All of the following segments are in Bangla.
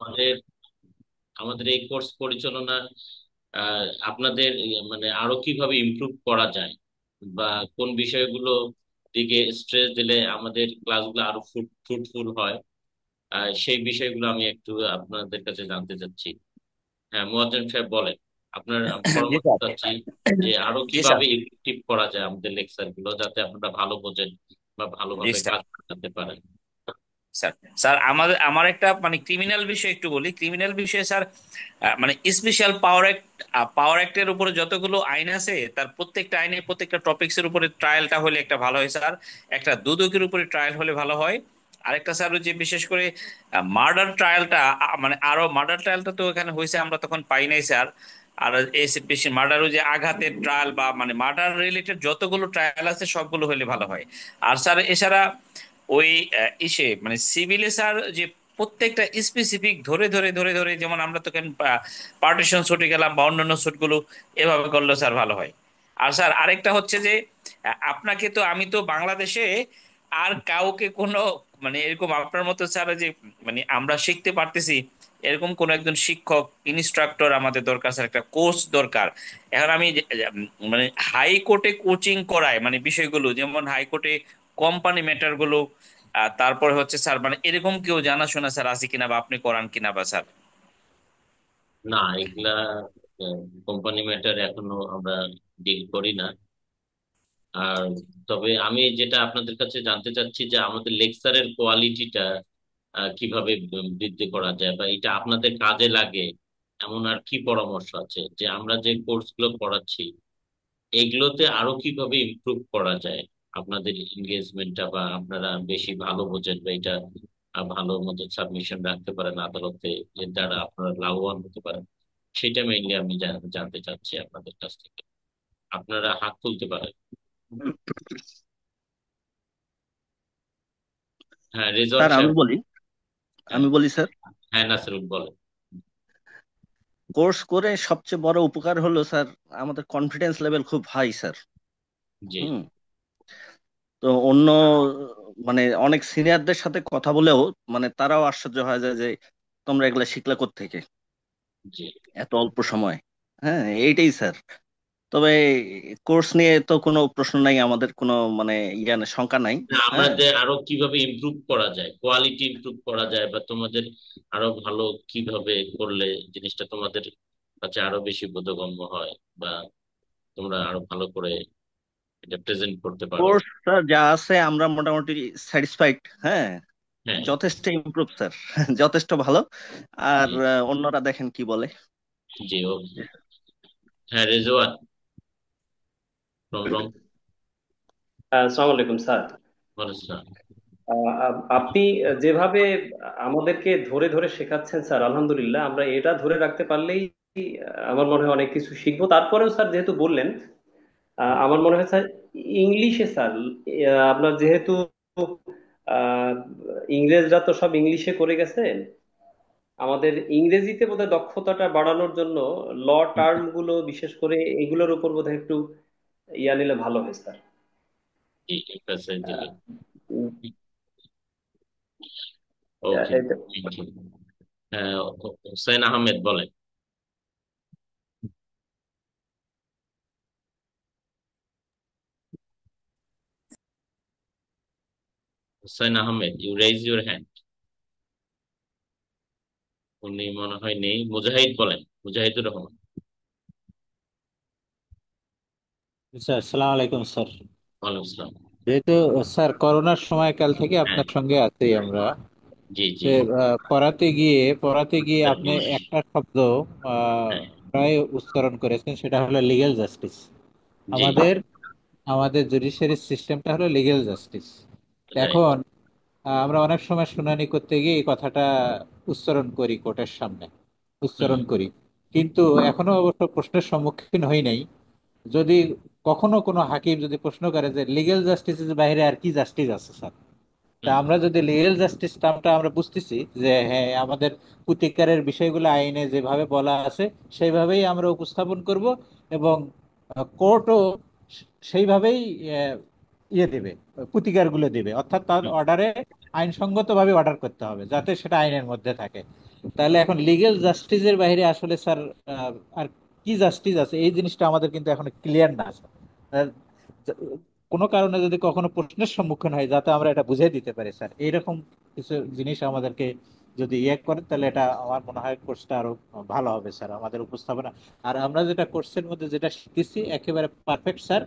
আমাদের আমাদের এই কোর্স পরিচালনা আপনাদের মানে আরো কিভাবে ইমপ্রুভ করা যায়, বা কোন বিষয়গুলো দিকে স্ট্রেস দিলে আমাদের ক্লাসগুলো আরো ফ্রুটফুল হয়, সেই বিষয়গুলো আমি একটু আপনাদের কাছে জানতে চাচ্ছি। হ্যাঁ, মুয়াজ্জেম সাহেব বলেন, আপনার জি পরামর্শ স্যার। চাচ্ছি যে আরো জি স্যার। কিভাবে ইফেক্টিভ করা যায় আমাদের লেকচার গুলো, যাতে আপনারা ভালো বোঝেন বা জি ভালোভাবে স্যার। কাজ করতে পারেন। স্যার স্যার আমার একটা মানে ক্রিমিনাল বিষয় একটু বলি। ক্রিমিনাল বিষয়ে স্যার, মানে স্পেশাল পাওয়ার অ্যাক্টের উপরে যতগুলো আইন আছে তার প্রত্যেকটা আইনে প্রত্যেকটা টপিকস এর উপরে ট্রায়ালটা হলে একটা ভালো হয় স্যার। একটা দুদকের উপরে ট্রায়াল হলে ভালো হয়। আরেকটা স্যার, ওই যে বিশেষ করে মার্ডার ট্রায়ালটা, মানে আরো মার্ডার ট্রায়ালটা তো এখানে হয়েছে, আমরা তখন পাই নাই স্যার। আর এই বেশি মার্ডার, ওই যে আঘাতের ট্রায়াল বা মানে মার্ডার রিলেটেড যতগুলো ট্রায়াল আছে সবগুলো হলে ভালো হয়। আর স্যার এছাড়া ওই মানে সিভিলে স্যার, যে প্রত্যেকটা স্পেসিফিক ধরে ধরে ধরে ধরে, যেমন আমরা তো পার্টিশন শুটে গেলাম বা অন্যান্য শুটগুলো, এভাবে করলে স্যার ভালো হয়। আর স্যার আরেকটা হচ্ছে যে, আপনাকে তো, আমি তো বাংলাদেশে আর কাউকে কোনো মানে এরকম আপনার মতো স্যার যে মানে আমরা শিখতে পারতেছি, এরকম কোন একজন শিক্ষক, ইনস্ট্রাক্টর আমাদের দরকার স্যার, একটা কোর্স দরকার। এখন আমি মানে হাইকোর্টে কোচিং করায় মানে বিষয়গুলো, যেমন হাইকোর্টে কোম্পানি ম্যাটার গুলো, তারপরে হচ্ছে স্যার মানে এরকম কেউ জানাশোনা স্যার আছে কিনা, বা আপনি করান কিনা বা স্যার। না, এগুলা কোম্পানি ম্যাটার এখনো আমরা ডিল করি না। আর তবে আমি যেটা আপনাদের কাছে জানতে চাচ্ছি যে আমাদের লেকচারের কোয়ালিটিটা কিভাবে বৃদ্ধি করা যায়, বা এটা আপনাদের কাজে লাগে এমন আর কি পরামর্শ আছে, যে আমরা যে কোর্সগুলো পড়াচ্ছি এগুলোতে আরো কিভাবে ইমপ্রুভ করা যায়, আপনাদের এনগেজমেন্টটা, বা আপনারা বেশি ভালো বোঝেন, বা এটা ভালো মতো সাবমিশন রাখতে পারেন আদালতে, এর দ্বারা আপনারা লাভবান হতে পারেন। সেটা মেইনলি আমি জানতে চাচ্ছি আপনাদের কাছ থেকে। আপনারা হাত তুলতে পারেন। হ্যাঁ, রেজওয়ান স্যার আমি সাহেব। বলি হ্যাঁ, আমি বলি স্যার, হ্যাঁ, নাসিরুল বলেন। কোর্স করে সবচেয়ে বড় উপকার হলো স্যার, আমাদের কনফিডেন্স লেভেল খুব হাই স্যার। জি, হুম। তো অন্য মানে অনেক সিনিয়রদের সাথে কথা বলেও মানে তারাও আশ্চর্য হয়ে যায় যে তোমরা এগুলা শিখলে কোত্থেকে জি। এত অল্প সময়। হ্যাঁ, এইটাই স্যার। তবে কোর্স নিয়ে তো কোনো প্রশ্ন নাই, আমাদের কোনো মানে শঙ্কা নাই। না, হ্যাঁ, আমাদের আরো কিভাবে ইমপ্রুভ করা যায়, কোয়ালিটি ইমপ্রুভ করা যায়, বা তোমাদের আরো ভালো কিভাবে করলে জিনিসটা তোমাদের কাছে আরো বেশি বোধগম্য হয়, বা তোমরা আরো ভালো করে এটা প্রেজেন্ট করতে পারো। কোর্স যা আছে আমরা মোটামুটি স্যাটিসফাইড। হ্যাঁ, হ্যাঁ। যথেষ্ট ইমপ্রুভ স্যার। যথেষ্ট ভালো। আর জি, অন্যরা দেখেন কি বলে। জি। ও, হ্যাঁ, রেজওয়ান, রম রম। আসসালামু আলাইকুম স্যার। বলেছিলাম। আপনি যেভাবে আমাদেরকে ধরে ধরে শেখাচ্ছেন স্যার, আলহামদুলিল্লাহ, আমরা এটা ধরে রাখতে পারলেই আমার মনে হয় অনেক কিছু শিখবো। তারপরেও স্যার যেহেতু বললেন, আমার মনে হয় স্যার ইংলিশে স্যার, আপনার যেহেতু আহ, ইংরেজরা তো সব ইংলিশে করে গেছে, আমাদের ইংরেজিতে বোধহয় দক্ষতাটা বাড়ানোর জন্য ল টার্ম গুলো বিশেষ করে এগুলোর উপর বোধহয় একটু ইয়া নিলে ভালো হয় স্যার। জি, ঠিক আছে দিলে। আহ, উম, ওকে। এটা- হ্যাঁ, হুসাইন আহমেদ বলেন। Hussain Ahmed, you raise your hand. উনি মনে হয় নেই। মুজাহিদ বলেন, মুজাহিদুর রহমান। স্যার আসসালামু আলাইকুম স্যার। ওয়ালাইকুম আসসালাম। যেহেতু স্যার করোনার সময়কাল থেকে হ্যাঁ। আপনার সঙ্গে আছি আমরা, জি, জি। সে পড়াতে গিয়ে আপনি ঘোষ। একটা শব্দ হ্যাঁ। প্রায় উচ্চারণ করেছেন, সেটা হলো লিগ্যাল জাস্টিস। জি। আমাদের আমাদের জুডিশিয়ারি সিস্টেমটা হলো লিগ্যাল জাস্টিস। রাইট। এখন আমরা অনেক সময় শুনানি করতে গিয়ে এই কথাটা উচ্চারণ করি, কোর্টের সামনে হুম। উচ্চারণ করি, কিন্তু এখনো অবশ্য প্রশ্নের সম্মুখীন হই নাই। যদি কখনো কোনো হাকিম যদি প্রশ্ন করে যে লিগ্যাল জাস্টিসের বাইরে আর কি জাস্টিস আছে স্যার, তা হুম। আমরা যদি লিগ্যাল জাস্টিস টার্মটা আমরা বুঝতেছি যে হ্যাঁ, আমাদের প্রতিকারের বিষয়গুলো আইনে যেভাবে বলা আছে সেইভাবেই আমরা উপস্থাপন করব, এবং কোর্টও সেইভাবেই আহ, ইয়ে দেবে, প্রতিকারগুলো দেবে, অর্থাৎ তার হুম। অর্ডারে আইনসঙ্গতভাবে অর্ডার করতে হবে যাতে সেটা আইনের মধ্যে থাকে। তাহলে এখন লিগ্যাল জাস্টিসের বাইরে আসলে স্যার আর কি জাস্টিস আছে এই জিনিসটা আমাদের কিন্তু এখন ক্লিয়ার না স্যার। আহ, য- কোনো কারণে যদি কখনো প্রশ্নের সম্মুখীন হয় যাতে আমরা এটা বুঝিয়ে দিতে পারি স্যার, এইরকম কিছু জিনিস আমাদেরকে যদি ইয়ে করে তাহলে এটা আমার মনে হয় কোর্সটা আরো ভালো হবে স্যার, আমাদের উপস্থাপনা। আর আমরা যেটা কোর্সের মধ্যে যেটা শিখেছি একেবারে পারফেক্ট স্যার।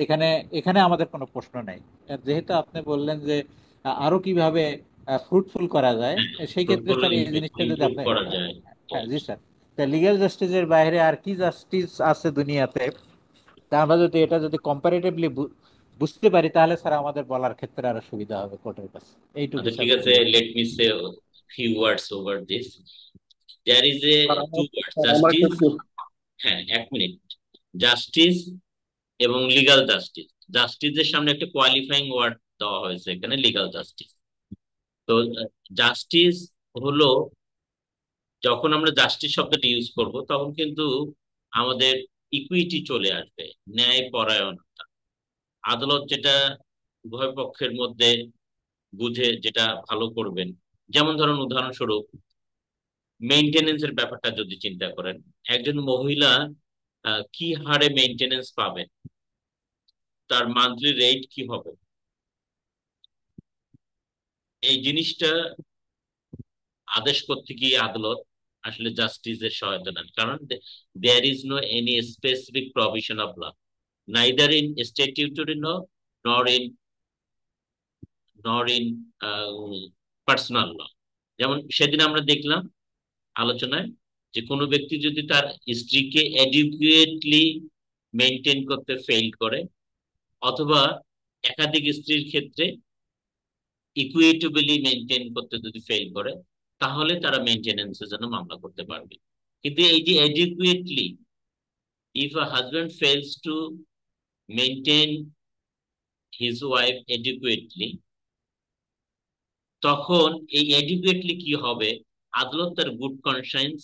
এখানে এখানে আমাদের কোনো প্রশ্ন নাই। আর যেহেতু আপনি বললেন যে আরো কিভাবে ফ্রুটফুল করা যায়, সেই ক্ষেত্রে ফুটবল স্যার এই জিনিসটা যদি ইমপ্রুভ আপনি করা যায়। হ্যাঁ জি স্যার। লিগ্যাল জাস্টিসের বাইরে আর কি জাস্টিস আছে দুনিয়াতে, তা আমরা যদি এটা যদি কম্পারেটিভলি বুঝতে পারি তাহলে স্যার আমাদের বলার ক্ষেত্রে আরো সুবিধা হবে কোর্টের কাছে। এইটুকু আচ্ছা স্যার ঠিক আছে, বললাম। Let me say few words over this. There is a sir to আমার ওয়ার্ডস স্যার আমার জাস্টিস। একটু হ্যাঁ, এক মিনিট। জাস্টিস এবং লিগাল জাস্টিস, জাস্টিসের সামনে একটা কোয়ালিফাইং ওয়ার্ড দেওয়া হয়েছে এখানে, লিগাল জাস্টিস। তো জাস্টিস হলো, যখন আমরা জাস্টিস শব্দটা ইউজ করব তখন কিন্তু আমাদের ইকুইটি চলে আসবে, ন্যায় পরায়ণতা। আদালত যেটা উভয় পক্ষের মধ্যে বুঝে যেটা ভালো করবেন। যেমন ধরুন উদাহরণস্বরূপ মেইনটেনেন্সের ব্যাপারটা যদি চিন্তা করেন, একজন মহিলা কি হারে মেইনটেনেন্স পাবেন, তার মান্থলি রেট কি হবে, এই জিনিসটা আদেশ করতে গিয়ে আদালত আসলে জাস্টিসের সহায়তা নেন। কারণ there is no any specific provision of law, neither in statutory law nor in in personal ল। যেমন সেদিন আমরা দেখলাম আলোচনায় যে কোনো ব্যক্তি যদি তার স্ত্রীকে এডুকুয়েটলি মেনটেন করতে ফেল করে, অথবা একাধিক স্ত্রীর ক্ষেত্রে ইকুইটেবলি মেনটেন করতে যদি ফেল করে, তাহলে তারা মেনটেনেন্সের জন্য মামলা করতে পারবে। কিন্তু এই যে adequately, if a husband fails to maintain his wife adequately, তখন এই এডুকুয়েটলি কি হবে, আদালত তার গুড কনসায়েন্স,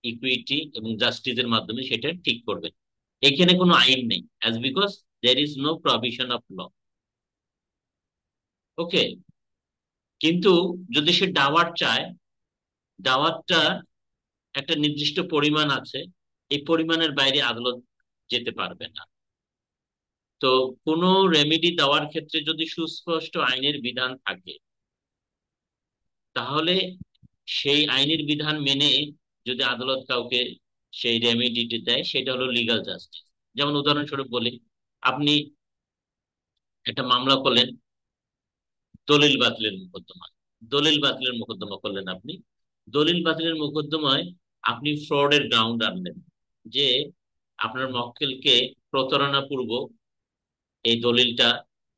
ইকুইটি এবং জাস্টিসের মাধ্যমে সেটা ঠিক করবে। এখানে কোনো আইন নেই, as because there is no provision of law. Okay. কিন্তু যদি সে দাওয়াত চায়, দাওয়াতটা একটা নির্দিষ্ট পরিমাণ আছে, এই পরিমাণের বাইরে আদালত যেতে পারবে না। তো কোনো রেমেডি দেওয়ার ক্ষেত্রে যদি সুস্পষ্ট আইনের বিধান থাকে, তাহলে সেই আইনের বিধান মেনে যদি আদালত কাউকে সেই রেমেডিটি দেয়, সেটা হলো লিগাল জাস্টিস। যেমন উদাহরণস্বরূপ বলি, আপনি একটা মামলা করলেন দলিল বাতিলের মোকদ্দমায়, দলিল বাতিলের মোকদ্দমা করলেন আপনি। দলিল বাতিলের মোকদ্দমায় আপনি ফ্রডের গ্রাউন্ড আনলেন, যে আপনার মক্কেলকে প্রতারণা পূর্বক এই দলিলটা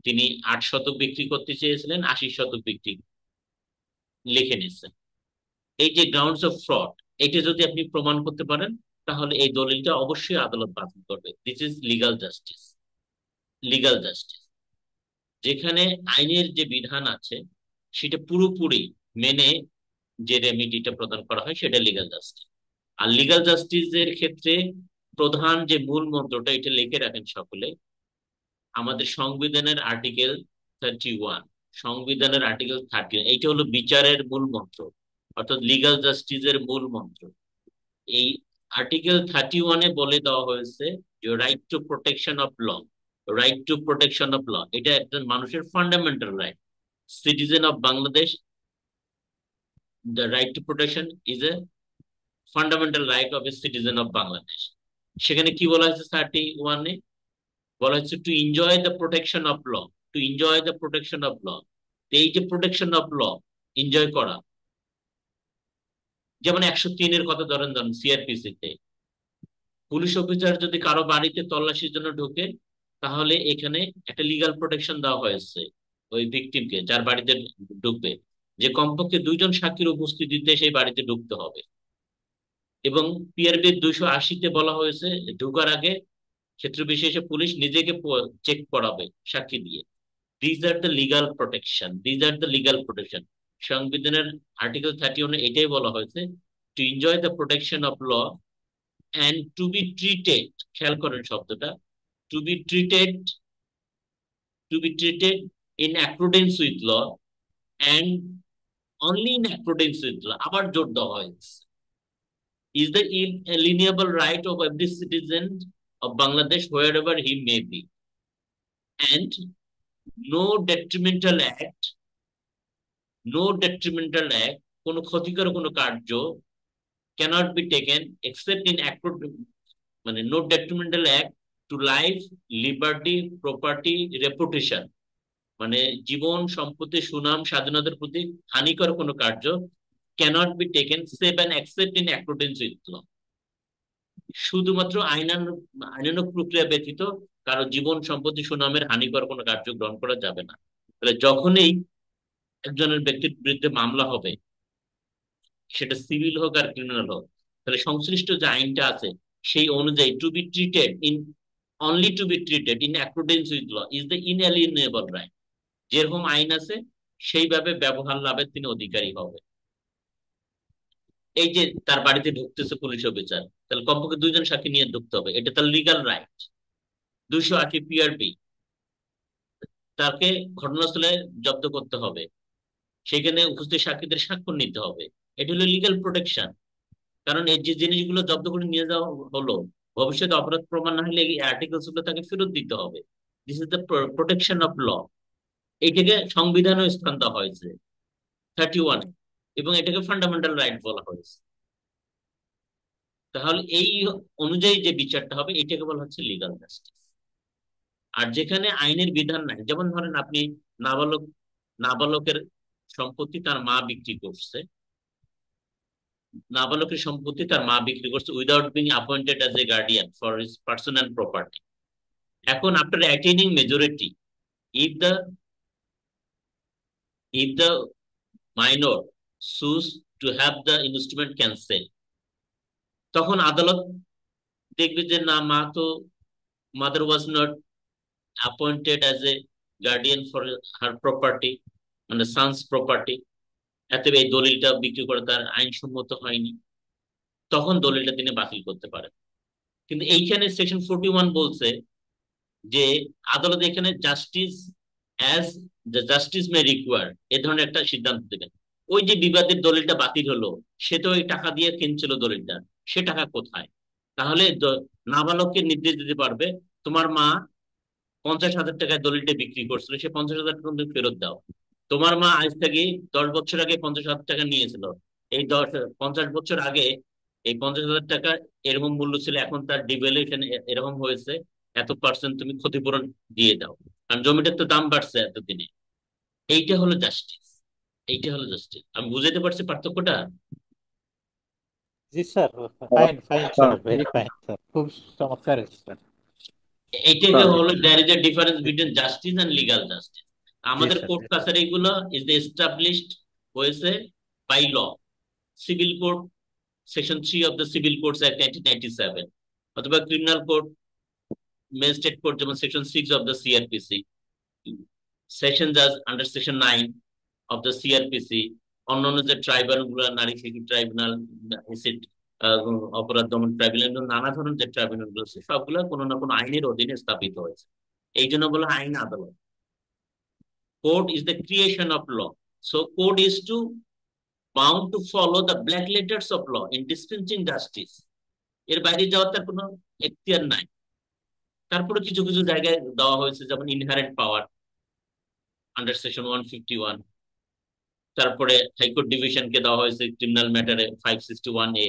তিনি 8 শতক বিক্রি করতে চেয়েছিলেন, 80 শতক বিক্রি লিখে নিচ্ছেন। এই যে গ্রাউন্ডস অফ ফ্রড, এটা যদি আপনি প্রমাণ করতে পারেন, তাহলে এই দলিলটা অবশ্যই আদালত বাতিল করবে। This is legal justice. Legal justice যেখানে আইনের যে বিধান আছে সেটা পুরোপুরি মেনে যে রেমিডিটা প্রদান করা হয়, সেটা লিগাল জাস্টিস। আর লিগাল জাস্টিসের ক্ষেত্রে প্রধান যে মূল মন্ত্রটা, এটা লিখে রাখেন সকলে, আমাদের সংবিধানের আর্টিকেল 31, সংবিধানের আর্টিকেল 30, এইটা হলো বিচারের মূল মন্ত্র, অর্থাৎ লিগাল জাস্টিসের মূল মন্ত্র। এই আর্টিকেল 31-এ বলে দেওয়া হয়েছে যে right to protection of law, right to protection of law, এটা একজন মানুষের fundamental right. Citizen of Bangladesh, the right to protection is a fundamental right of a citizen of Bangladesh. সেখানে কি বলা হয়েছে 31-এ, বলা হচ্ছে to enjoy the protection of law, to enjoy the protection of law. এই যে প্রোটেকশন অফ ল এনজয় করা, যেমন 103-এর কথা ধরেন সিআরপিসি তে পুলিশ অফিসার যদি কারো বাড়িতে তল্লাশির জন্য ঢোকে, তাহলে এখানে একটা লিগাল প্রোটেকশন দেওয়া হয়েছে ওই ভিকটিমকে, যার বাড়িতে ঢুকবে, যে কমপক্ষে 2 জন সাক্ষীর উপস্থিতিতে সেই বাড়িতে ঢুকতে হবে। এবং পিআরবি 280-তে বলা হয়েছে ঢোকার আগে ক্ষেত্র বিশেষে পুলিশ নিজেকে চেক করাবে সাক্ষী দিয়ে। These are the legal protection, these are the legal protection. সংবিধানের আর্টিকেল 31-এ এটাই বলা হয়েছে, to enjoy the protection of law and to be treated, খেয়াল করেন শব্দটা, to be treated, to be treated in accordance with law and only in accordance with law, আবার জোর দেওয়া হয়েছে, is the inalienable right of every citizen of Bangladesh wherever he may be, and no detrimental act, no detrimental act, কোনো ক্ষতিকর কোনো কার্য cannot be taken except in মানে no detrimental act to life, liberty, property, reputation, মানে জীবন, সম্পত্তি, সুনাম, স্বাধীনতার প্রতি হানিকর কোনো কার্য cannot be taken save and except in accordance with law, শুধুমাত্র আইনানুগ প্রক্রিয়া ব্যতীত কারো জীবন, সম্পত্তি, সুনামের হানিকর কোনো কার্য গ্রহণ করা যাবে না। তাহলে যখনই একজনের ব্যক্তির বিরুদ্ধে মামলা হবে, সেটা সিভিল হোক আর ক্রিমিনাল হোক, তাহলে সংশ্লিষ্ট যে আইনটা আছে সেই অনুযায়ী to be treated in only to be treated in accordance with law is the inalienable right, যেরকম আইন আছে সেইভাবে ব্যবহার লাভের তিনি অধিকারী হবে। এই যে তার বাড়িতে ঢুকতেছে পুলিশ অফিসার, তাহলে কমপক্ষে দুইজন সাক্ষী নিয়ে ঢুকতে হবে, এটা তার লিগাল রাইট। 280 PRP, তাকে ঘটনাস্থলে জব্দ করতে হবে, সেখানে উপস্থিত সাক্ষীদের স্বাক্ষর নিতে হবে, এটা হলো লিগাল প্রোটেকশন। কারণ এই যে জিনিসগুলো জব্দ করে নিয়ে যাওয়া হলো, ভবিষ্যতে অপরাধ প্রমাণ না হলে এই আর্টিকেলস গুলো তাকে ফেরত দিতে হবে। This is the protection of law. এইটাকে সংবিধানও স্থান দেওয়া হয়েছে 31, এবং এটাকে ফান্ডামেন্টাল রাইট বলা হয়েছে। তাহলে এই অনুযায়ী যে বিচারটা হবে এটাকে বলা হচ্ছে লিগাল জাস্টিস। আর যেখানে আইনের বিধান নাই, যেমন ধরেন আপনি নাবালকের সম্পত্তি তার মা বিক্রি করছে, নাবালকের সম্পত্তি তার মা বিক্রি করছে without being appointed as a guardian for his person and property. এখন after attaining majority, if the minor sues to have the instrument cancel, তখন আদালত দেখবে যে না, mother was not appointed as a guardian for her property, মানে সানস প্রপার্টি, অতএব এই দলিলটা বিক্রি করা তার আইনসম্মত হয়নি, তখন দলিলটা তিনি বাতিল করতে পারেন। কিন্তু এইখানে সেকশন 41 বলছে যে আদালত এখানে justice as the justice may require, এ ধরনের একটা সিদ্ধান্ত দেবেন। ওই যে বিবাদের দলিলটা বাতিল হলো, সে তো ওই টাকা দিয়ে কিনছিল দলিলটা, সে টাকা কোথায়? তাহলে নাবালককে নির্দেশ দিতে পারবে, তোমার মা 50,000 টাকায় দলিলটা বিক্রি করছিল, সে 50,000 টাকা ফেরত দাও। তোমার মা আজ থেকে 10 বছর আগে 50,000 টাকা নিয়েছিল, এই 50 বছর আগে এই 50,000 টাকা এরকম মূল্য ছিল, এখন তার ডিভ্যালুয়েশন এরকম হয়েছে, এত পার্সেন্ট তুমি ক্ষতিপূরণ দিয়ে দাও, কারণ জমিটার তো দাম বাড়ছে এতদিনে। এইটা হলো জাস্টিস, এইটা হলো জাস্টিস। আমি বুঝাতে পারছি পার্থক্যটা? জি sir, fine fine sir, very fine sir, খুব চমৎকার স্যার। এইটাকে হলো there is a difference between justice and legal justice. জি আমাদের স্যার, কোর্ট কাছারি গুলো ইজ এস্টাবলিশড হয়েছে by law, civil code section 3 of the civil codes act 1997, অথবা ক্রিমিনাল কোড, ম্যাজিস্ট্রেট কোড যেমন section 6 of the CrPC, session জাজ under section 9 of the CrPC, অন্যান্য যে ট্রাইব্যুনাল গুলো, নারী শিশু ট্রাইব্যুনাল, এসিড অপরাধ দমন ট্রাইব্যুনাল, নানা ধরনের যে ট্রাইব্যুনাল গুলো আছে সবগুলো কোনো না কোনো আইনের অধীনে স্থাপিত হয়েছে, এই জন্য বলা আইন আদালত। Court is the creation of law, so court is to bound to follow the black letters of law in dispensing justice, এর বাইরে যাওয়ার তার কোনো এখতিয়ার নাই। তারপরে কিছু কিছু জায়গায় দেওয়া হয়েছে, যেমন ইনহারেন্ট পাওয়ার আন্ডার সেকশন 151, তারপরে হাইকোর্ট ডিভিশনকে দেওয়া হয়েছে ক্রিমিনাল ম্যাটারে 561A,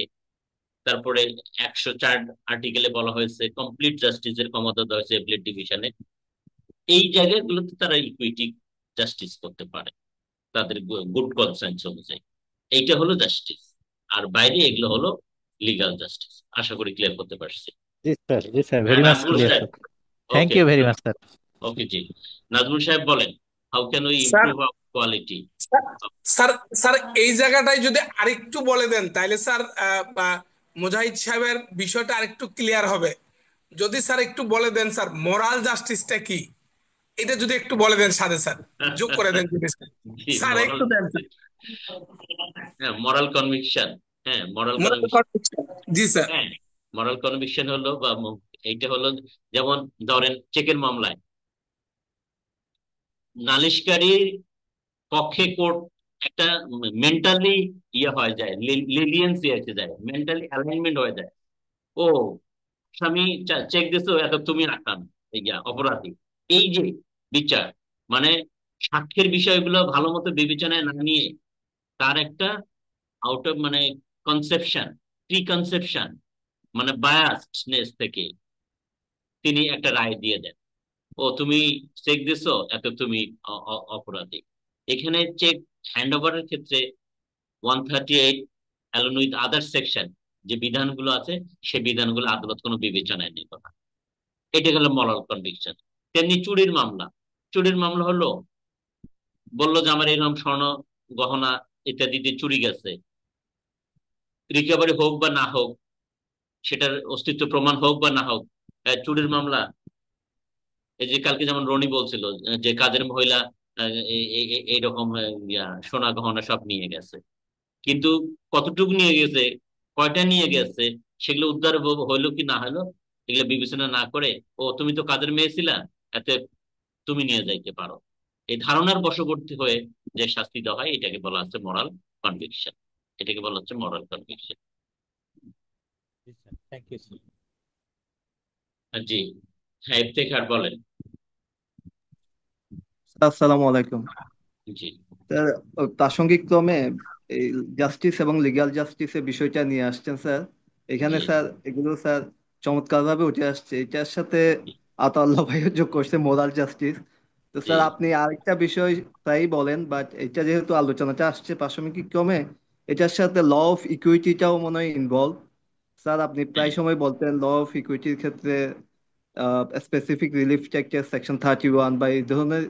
তারপরে 104 আর্টিকেলে বলা হয়েছে কমপ্লিট জাস্টিসের ক্ষমতা দেওয়া হয়েছে অ্যাপিলেট ডিভিশনে। এই জায়গাগুলোতে তারা ইকুইটি জাস্টিস করতে পারে তাদের গুড কনসেন্স অনুযায়ী। এইটা হলো জাস্টিস, আর বাইরে এগুলো হলো লিগাল জাস্টিস। আশা করি ক্লিয়ার করতে পারছি। জি স্যার, জি sir, very much Nazmul clear সাহেব, sir, thank okay you very much sir. Okay জি, নাজমুল সাহেব বলেন, how can we sir improve our quality? Sir sir এই জায়গাটায় যদি আরেকটু বলে দেন তাহলে স্যার মুজাহিদ সাহেবের বিষয়টা আরেকটু ক্লিয়ার হবে। যদি স্যার একটু বলে দেন স্যার, মোরাল জাস্টিসটা কি, এটা যদি একটু বলে দেন সাথে স্যার, যোগ করে দেন যদি স্যার একটু দেন স্যার। হ্যাঁ, মরাল কনভিকশন, হ্যাঁ মরাল Moral কনভিকশন, conviction, জি স্যার। হ্যাঁ মরাল কনভিকশন হলো বা এইটা হলো, যেমন ধরেন চেকের মামলায় নালিশকারী পক্ষে কোর্ট একটা মেন্টালি ইয়ে হয়ে যায়, লিলিয়েন্সি এসে যায়, মেন্টালি অ্যালাইনমেন্ট হয়ে যায়। ও স্বামী চেক দিছো, এত তুমি আসাম, অপরাধী। এই যে বিচার, মানে সাক্ষ্যের বিষয়গুলো ভালো মতো বিবেচনায় না নিয়ে তার একটা আউট অফ মানে কনসেপশন, প্রি কনসেপশন, মানে বায়াসনেস থেকে তিনি একটা রায় দিয়ে দেন, ও তুমি চেক দিছো, এত তুমি অপরাধী। এখানে চেক হ্যান্ড ওভারের ক্ষেত্রে 138 অ্যালন উইথ আদার সেকশন যে বিধানগুলো আছে, সে বিধানগুলো আদালত কোনো বিবেচনায় নিত না। এটা গেল মরাল কনভিকশন। তেমনি চুরির মামলা, চুরির মামলা হলো, বললো যে আমার এরকম স্বর্ণ গহনা ইত্যাদিতে চুরি গেছে, রিকভারি হোক বা না হোক, সেটার অস্তিত্ব প্রমাণ হোক বা না হোক, চুরির মামলা। এই যে কালকে যেমন রনি বলছিল যে কাজের মহিলা এইরকম সোনা গহনা সব নিয়ে গেছে, কিন্তু কতটুকু নিয়ে গেছে, কয়টা নিয়ে গেছে, সেগুলো উদ্ধার হইলো কি না হলো, এগুলো বিবেচনা না করে, ও তুমি তো কাজের মেয়ে ছিলা, এতে তুমি নিয়ে যাইতে পারো, এই ধারণার বশবর্তী হয়ে যে শাস্তি দেওয়া হয়, এটাকে বলা হচ্ছে মরাল কনভিকশন। এটাকে বলা হচ্ছে moral conviction. Thank you sir. জি, হ্যাঁ, ইফতেখার বলেন। আসসালামু আলাইকুম জি স্যার। প্রাসঙ্গিক ক্রমে এই জাস্টিস এবং লিগ্যাল জাস্টিসের বিষয়টা নিয়ে আসছেন স্যার। এখানে জি স্যার এগুলো স্যার চমৎকারভাবে উঠে আসছে। এটার সাথে আতাউল্লাহ ভাইও যোগ করছে মোরাল জাস্টিস। তো জি স্যার আপনি আরেকটা বিষয় প্রায়ই বলেন, বাট এটা যেহেতু আলোচনাটা আসছে প্রাসঙ্গিক ক্রমে, এটার সাথে ল অফ ইকুইটিটাও মনে হয় ইনভলভ। স্যার আপনি হ্যাঁ প্রায় সময় বলতেন ল অফ ইকুইটির ক্ষেত্রে স্পেসিফিক রিলিফ টেক্সের সেকশন 31 বা এই ধরনের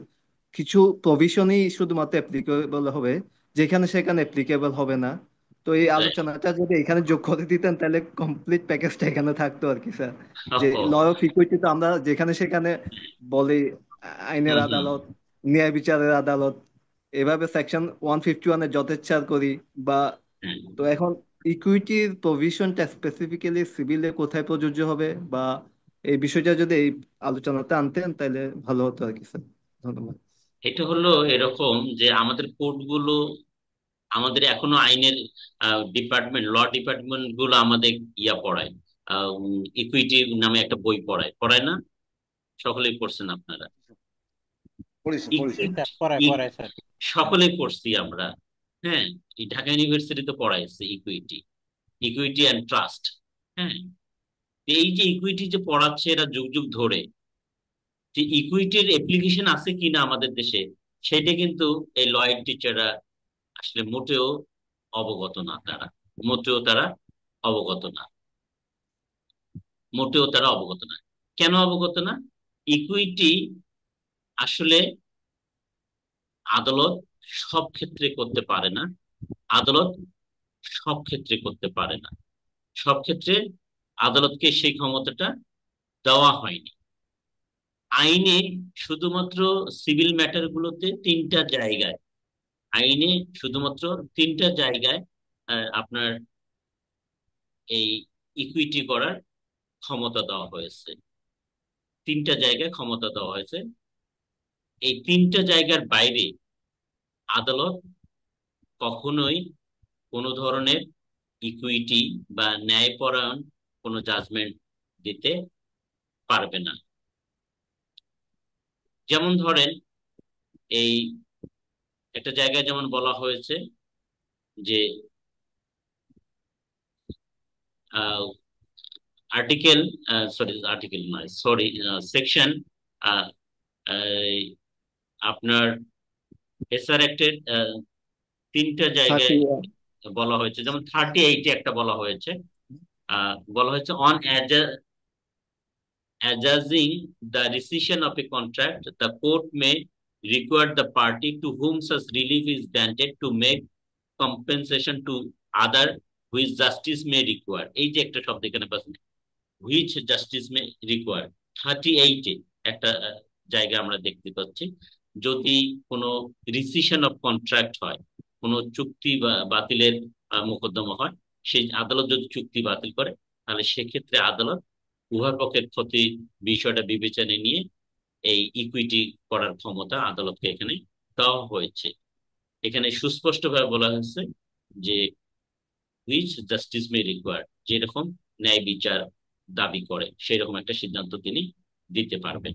কিছু প্রভিশনই শুধুমাত্র অ্যাপ্লিকেবল হবে, যেখানে সেখানে অ্যাপ্লিকেবল হবে না। তো এই রাইট। আলোচনাটা যদি এখানে যোগ করে দিতেন তাহলে কমপ্লিট প্যাকেজটা এখানে থাকতো আর কি স্যার। যে ওহো, ল অফ ইকুইটি তো আমরা যেখানে সেখানে বলি আইনের হুম হুম আদালত, ন্যায় বিচারের আদালত, এভাবে সেকশন 151-এ যথেচ্ছার করি বা। হুম। তো এখন ইকুইটির প্রভিশনটা স্পেসিফিক্যালি সিভিলে কোথায় প্রযোজ্য হবে, বা এই বিষয়টা যদি এই আলোচনাতে আনতেন তাহলে ভালো হতো আর কি স্যার। ধন্যবাদ। এটা হলো এরকম যে আমাদের কোর্টগুলো, আমাদের এখনো আইনের ডিপার্টমেন্ট, ল ডিপার্টমেন্ট গুলো আমাদের পড়ায়, ইকুইটি নামে একটা বই পড়ায়, পড়ায় না? সকলেই পড়ছেন আপনারা? পড়েছি পড়েছি। জি স্যার, পড়ায় ই- পড়ায় স্যার। সকলেই পড়ছি আমরা। হ্যাঁ, এই ঢাকা ইউনিভার্সিটিতে পড়াইছে ইকুইটি, ইকুইটি অ্যান্ড ট্রাস্ট। হ্যাঁ, এই যে ইকুইটি যে পড়াচ্ছে এরা যুগ যুগ ধরে, যে ইকুইটির অ্যাপ্লিকেশন আছে কিনা আমাদের দেশে, সেটা কিন্তু এই লয়ের টিচাররা আসলে মোটেও অবগত না। তারা মোটেও তারা অবগত না, মোটেও তারা অবগত না। কেন অবগত না? ইকুইটি আসলে আদালত সব ক্ষেত্রে করতে পারে না, আদালত সব ক্ষেত্রে করতে পারে না, সব ক্ষেত্রে আদালতকে সেই ক্ষমতাটা দেওয়া হয়নি। আইনে শুধুমাত্র সিভিল ম্যাটার গুলোতে তিনটা জায়গায়, আইনে শুধুমাত্র তিনটা জায়গায় আপনার এই ইকুইটি করার ক্ষমতা দেওয়া হয়েছে, তিনটা জায়গায় ক্ষমতা দেওয়া হয়েছে। এই তিনটা জায়গার বাইরে আদালত কখনোই কোনো ধরনের ইকুইটি বা ন্যায়পরায়ণ কোনো জাজমেন্ট দিতে পারবে না। যেমন ধরেন, এই একটা জায়গায় যেমন বলা হয়েছে যে আর্টিকেল, সরি আর্টিকেল নয়, সরি, সেকশন আপনার এসআর অ্যাক্টের তিনটা জায়গায় 31। বলা হয়েছে, যেমন 38-এ একটা বলা হয়েছে, বলা হয়েছে on adjusting the rescission of a contract, the court may require the party to whom such relief is granted to make compensation to other which justice may require। এই যে একটা শব্দ এখানে পাচ্ছেন, which justice may require, 38-এ একটা জায়গা আমরা দেখতে পাচ্ছি, যদি কোনো রিসিশন অফ কন্ট্রাক্ট হয়, কোনো চুক্তি বা বাতিলের মোকদ্দমা হয়, সেই আদালত যদি চুক্তি বাতিল করে, তাহলে সেক্ষেত্রে আদালত উভয় পক্ষের ক্ষতি বিষয়টা বিবেচনায় নিয়ে এই ইকুইটি করার ক্ষমতা আদালতকে এখানে দেওয়া হয়েছে। এখানে সুস্পষ্টভাবে বলা হয়েছে যে হুইচ জাস্টিস মে রিকোয়ার, যেরকম ন্যায় বিচার দাবি করে সেরকম একটা সিদ্ধান্ত তিনি দিতে পারবেন।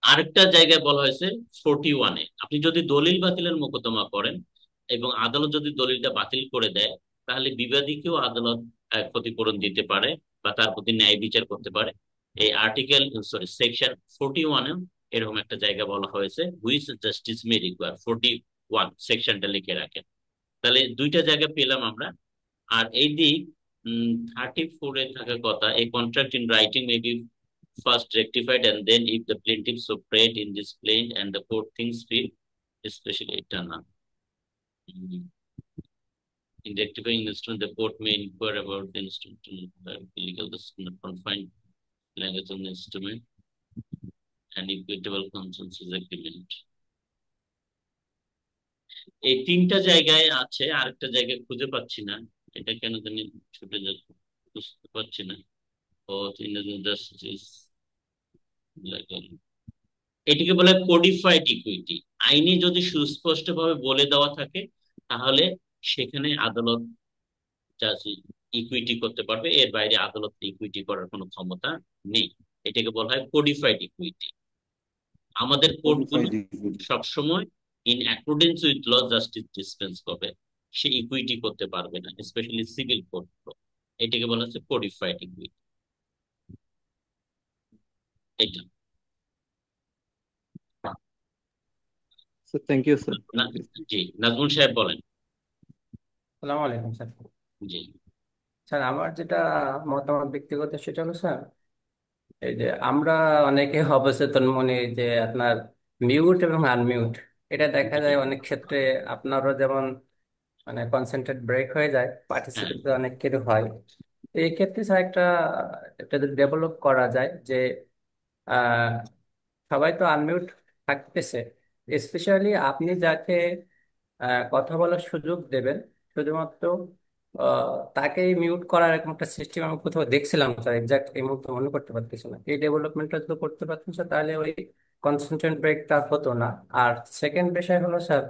আরেকটা জায়গায় বলা হয়েছে 41-এ, আপনি যদি দলিল বাতিলের মোকদ্দমা করেন এবং আদালত যদি দলিলটা বাতিল করে দেয়, তাহলে বিবাদীকেও আদালত ক্ষতিপূরণ দিতে পারে বা তার প্রতি ন্যায় বিচার করতে পারে। এই আর্টিকেল, সরি, সেকশন 41-এ এরকম একটা জায়গা বলা হয়েছে, হুইচ জাস্টিস মে রিকোয়ার। 41 সেকশনটা লিখে রাখেন। তাহলে দুইটা জায়গা পেলাম আমরা। আর এই দিক 34-এ থাকার কথা, a contract in writing may be first rectified and then if the plaintiff so prayed in this plaint and the court thinks fit, especially এটা না, in rectifying instrument the court may inquire about the instrument, the legal confined language of the instrument and equitable consensus agreement। এই তিনটা জায়গায় আছে, আরেকটা জায়গায় খুঁজে পাচ্ছি না, এটা কেন জানি ছুটে যাচ্ছে, বুঝতে পারছি না। ও জাস্টিস, এটিকে বলে কোডিফাইড ইকুইটি। আইনে যদি সুস্পষ্টভাবে বলে দেওয়া থাকে তাহলে সেখানে আদালত ইকুইটি করতে পারবে, এর বাইরে আদালত ইকুইটি করার কোনো ক্ষমতা নেই। এটাকে বলা হয় কোডিফাইড ইকুইটি। আমাদের কোর্টগুলো কোডিফাইড ইকুইটি। সবসময় in accordance with law justice dispense করবে, সে ইকুইটি করতে পারবে না, স্পেশালি সিভিল কোর্ট। এটাকে বলা হচ্ছে কোডিফাইড ইকুইটি। এটা So thank you, sir. না, জি নাজমুল সাহেব বলেন। সালাম আলাইকুম স্যার। জি স্যার আমার যেটা মতামত ব্যক্তিগত সেটা হলো স্যার, এই যে আমরা অনেকে অবচেতন মনে যে আপনার মিউট এবং আনমিউট, এটা দেখা জি, যায় অনেক ক্ষেত্রে আপনারও যেমন মানে কনসেন্ট্রেট ব্রেক হয়ে যায়, হ্যাঁ পার্টিসিপেট অনেকেরই হয়। তো এই ক্ষেত্রে স্যার একটা একটা ডেভেলপ করা যায় যে আহ সবাই তো আনমিউট থাকতেছে, স্পেশালি আপনি যাকে কথা বলার সুযোগ দেবেন শুধুমাত্র তাকেই মিউট করার এরকম একটা সিস্টেম আমি কোথাও দেখছিলাম স্যার, এক্সাক্ট এই মুহূর্তে মনে করতে পারতেছি না। এই ডেভেলপমেন্টটা যদি করতে পারতেন স্যার তাহলে ওই কনসেন্ট্রেট ব্রেকটা হতো না। আর সেকেন্ড বিষয় হলো স্যার,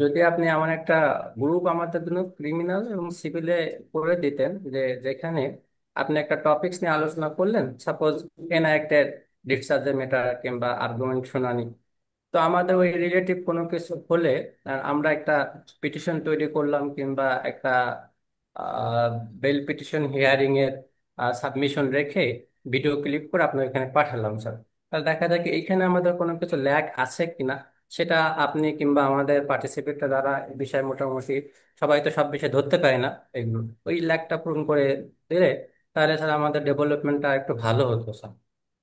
যদি আপনি এমন একটা গ্রুপ আমাদের জন্য ক্রিমিনাল এবং সিভিলে করে দিতেন যে যেখানে আপনি একটা টপিকস নিয়ে আলোচনা করলেন, সাপোজ এনআইটের ডিসচার্জের ম্যাটার কিংবা আর্গুমেন্ট শুনানি, তো আমাদের ওই রিলেটিভ কোনো কিছু হলে আমরা একটা পিটিশন তৈরি করলাম কিংবা একটা বেল পিটিশন হিয়ারিং এর সাবমিশন রেখে ভিডিও ক্লিপ করে আপনার এখানে পাঠালাম স্যার। তাহলে দেখা যায় কি এইখানে আমাদের কোনো কিছু ল্যাগ আছে কিনা সেটা আপনি কিংবা আমাদের পার্টিসিপেটরা দ্বারা এই বিষয়ে মোটামুটি, সবাই তো সব বিষয় ধরতে পারে না, এগুলো ওই ল্যাগটা পূরণ করে দিলে তাহলে স্যার আমাদের ডেভেলপমেন্টটা একটু ভালো হতো স্যার।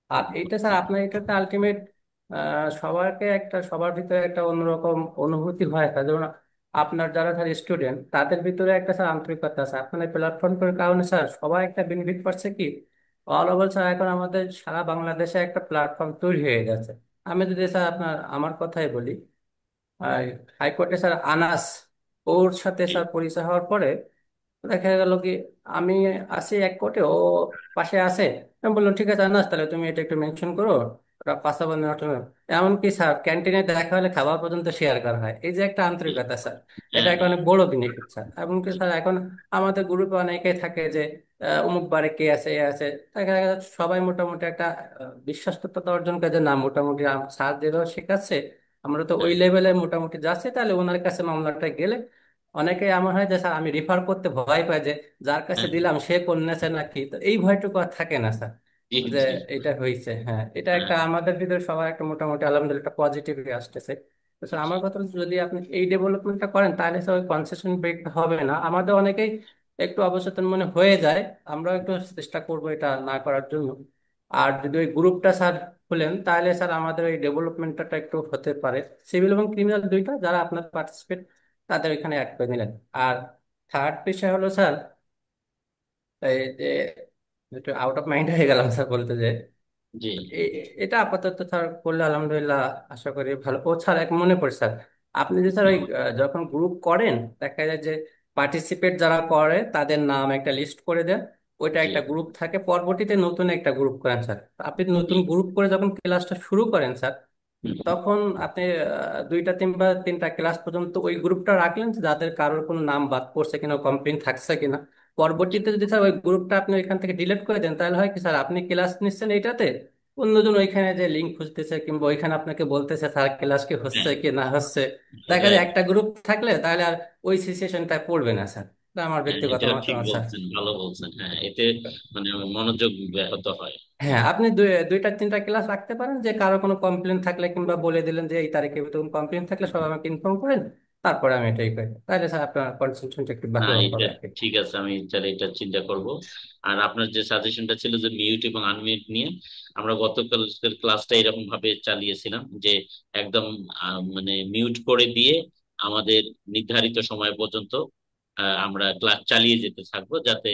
আর এইটা স্যার আপনার এটাতে আলটিমেট সবাইকে একটা, সবার ভিতরে একটা অন্যরকম অনুভূতি হয় স্যার। যেমন আপনার যারা স্যার স্টুডেন্ট তাদের ভিতরে একটা স্যার আন্তরিকতা আছে, আপনার এই প্ল্যাটফর্মের কারণে স্যার সবাই একটা বেনিফিট পাচ্ছে কি, অল ওভার স্যার এখন আমাদের সারা বাংলাদেশে একটা প্ল্যাটফর্ম তৈরি হয়ে গেছে। আমি যদি স্যার আমার কথাই বলি, হাইকোর্টে স্যার আনাস ওর সাথে জি স্যার পরিচয় হওয়ার পরে দেখা গেল কি আমি আছি এক কোর্টে, ও পাশে আছে, আমি বললাম ঠিক আছে আনাস তাহলে তুমি এটা একটু মেনশন করো, ওটা পাশাপাশি note করো। এমনকি স্যার ক্যান্টিনে দেখা হলে খাবার পর্যন্ত শেয়ার করা হয়, এই যে একটা জি, আন্তরিকতা স্যার, এটা হ্যাঁ একটা হ্যাঁ অনেক বড় বেনিফিট স্যার। এমনকি স্যার এখন আমাদের গ্রুপে অনেকেই থাকে যে অমুক বারে কে আছে এ আছে, দেখা গেছে সবাই মোটামুটি একটা বিশ্বাসযোগ্যতা অর্জন করে যে না মোটামুটি স্যার যেভাবে শেখাচ্ছে আমরা তো ওই হ্যাঁ লেভেলে মোটামুটি যাচ্ছে, তাহলে ওনার কাছে মামলাটা গেলে অনেকে এমন হয় যে স্যার আমি রিফার করতে ভয় পাই যে যার কাছে হ্যাঁ, দিলাম সে কন্যাছে নাকি, তো এই ভয়টুকু আর থাকে না স্যার জি যে জি, এটা হয়েছে। হ্যাঁ, এটা একটা হ্যাঁ আমাদের ভিতরে সবাই একটা মোটামুটি আলহামদুলিল্লাহ একটা পজিটিভ আসতেছে। তো স্যার আমার কথা হচ্ছে যদি আপনি এই ডেভেলপমেন্টটা করেন তাহলে স্যার ওই কনসেশন ব্রেক হবে না। আমাদের অনেকেই একটু অবচেতন মনে হয়ে যায়, আমরা একটু চেষ্টা করবো এটা না করার জন্য। আর যদি ওই গ্রুপটা স্যার খুলেন তাহলে স্যার আমাদের ওই ডেভেলপমেন্টটা একটু হতে পারে, সিভিল এবং ক্রিমিনাল দুইটা যারা আপনার পার্টিসিপেট তাদের এখানে অ্যাড করে নিলেন। আর থার্ড বিষয় হলো স্যার এই যে একটু আউট অফ মাইন্ড হয়ে গেলাম স্যার বলতে যে জি এটা আপাতত স্যার করলে আলহামদুলিল্লাহ আশা করি ভালো। ও স্যার এক মনে পড়ে স্যার, আপনি যে স্যার ওই যখন গ্রুপ করেন দেখা যায় যে পার্টিসিপেট যারা করে তাদের নাম একটা লিস্ট করে দেন, ওইটা জি একটা গ্রুপ থাকে, পরবর্তীতে নতুন একটা গ্রুপ করেন স্যার। আপনি জি নতুন গ্রুপ করে যখন ক্লাসটা শুরু করেন স্যার, তখন আপনি দুইটা তিনটা ক্লাস পর্যন্ত ওই গ্রুপটা রাখলেন যে যাদের কারোর কোনো নাম বাদ পড়ছে কিনা, কমপ্লেন থাকছে কিনা। পরবর্তীতে যদি স্যার ওই গ্রুপটা আপনি ওইখান থেকে ডিলিট করে দেন, তাহলে হয় কি স্যার, আপনি ক্লাস নিচ্ছেন এইটাতে, অন্যজন ওইখানে যে লিঙ্ক খুঁজতেছে কিংবা ওইখানে আপনাকে বলতেছে স্যার ক্লাস কি হচ্ছে হ্যাঁ, কি না হচ্ছে, দেখা যায় রাইট। একটা গ্রুপ থাকলে তাহলে আর ওই সিচুয়েশনটা পড়বে না স্যার। এটা আমার হ্যাঁ, ব্যক্তিগত এটা ঠিক মতামত স্যার। বলছেন, ভালো বলছেন। হ্যাঁ, এতে মানে মনোযোগ ব্যাহত হয়। হ্যাঁ, আপনি দুইটা তিনটা ক্লাস রাখতে পারেন, যে কারো কোনো কমপ্লেন থাকলে কিংবা বলে দিলেন যে এই তারিখে ভিতরে কমপ্লেন থাকলে সবাই আমাকে ইনফর্ম করেন, তারপরে আমি এটাই করি, তাহলে স্যার আপনার কনসেন্ট্রেশনটা একটু না, ভালো এটা হবে আর কি। ঠিক আছে, আমি তাহলে এটা চিন্তা করব। আর আপনার যে সাজেশনটা ছিল যে মিউট এবং আনমিউট নিয়ে, আমরা গতকাল ক্লাসটা এরকম ভাবে চালিয়েছিলাম যে একদম মানে মিউট করে দিয়ে আমাদের নির্ধারিত সময় পর্যন্ত আমরা ক্লাস চালিয়ে যেতে থাকবো, যাতে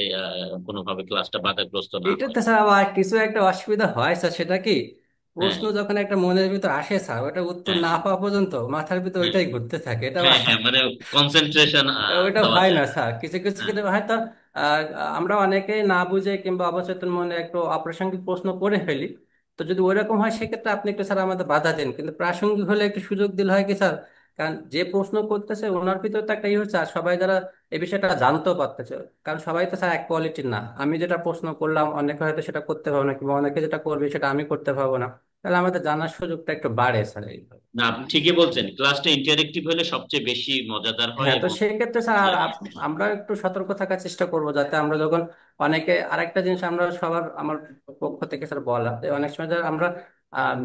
কোনোভাবে ক্লাসটা বাধাগ্রস্ত না হয়। এটাতে স্যার আবার কিছু একটা অসুবিধা হয় স্যার, সেটা কি, হ্যাঁ, প্রশ্ন যখন একটা মনের ভিতর আসে স্যার, ওটা উত্তর হ্যাঁ, না পাওয়া পর্যন্ত মাথার ভিতর হ্যাঁ, ওইটাই ঘুরতে থাকে, এটা হ্যাঁ, হ্যাঁ, মানে কনসেন্ট্রেশন ওইটা দেওয়া হয় না যায় না। স্যার। কিছু কিছু হ্যাঁ, ক্ষেত্রে হয়তো আহ, আমরা অনেকেই না বুঝে কিংবা অবচেতন মনে একটু অপ্রাসঙ্গিক প্রশ্ন করে ফেলি। তো যদি ওইরকম হয় সেক্ষেত্রে আপনি একটু স্যার আমাদের বাধা দেন, কিন্তু প্রাসঙ্গিক হলে একটু সুযোগ দিলে হয় কি স্যার, কারণ যে প্রশ্ন করতেছে ওনার ভিতরে তো একটা ইয়ে হচ্ছে, আর সবাই যারা এই বিষয়টা জানতেও পারতেছে, কারণ সবাই তো স্যার এক কোয়ালিটির না। আমি যেটা প্রশ্ন করলাম অনেকে হয়তো সেটা করতে পারবো না, কিংবা অনেকে যেটা করবে সেটা আমি করতে পারবো না, তাহলে আমাদের জানার সুযোগটা একটু বাড়ে স্যার এইভাবে। না, আপনি ঠিকই বলছেন, ক্লাসটা ইন্টারেক্টিভ হলে সবচেয়ে বেশি মজাদার হয় হ্যাঁ, তো এবং সেই ক্ষেত্রে স্যার আর আমরা একটু সতর্ক থাকার চেষ্টা করব, যাতে আমরা যখন অনেকে, আরেকটা জিনিস আমরা সবার, আমার পক্ষ থেকে স্যার বলা, যে অনেক সময় যে আমরা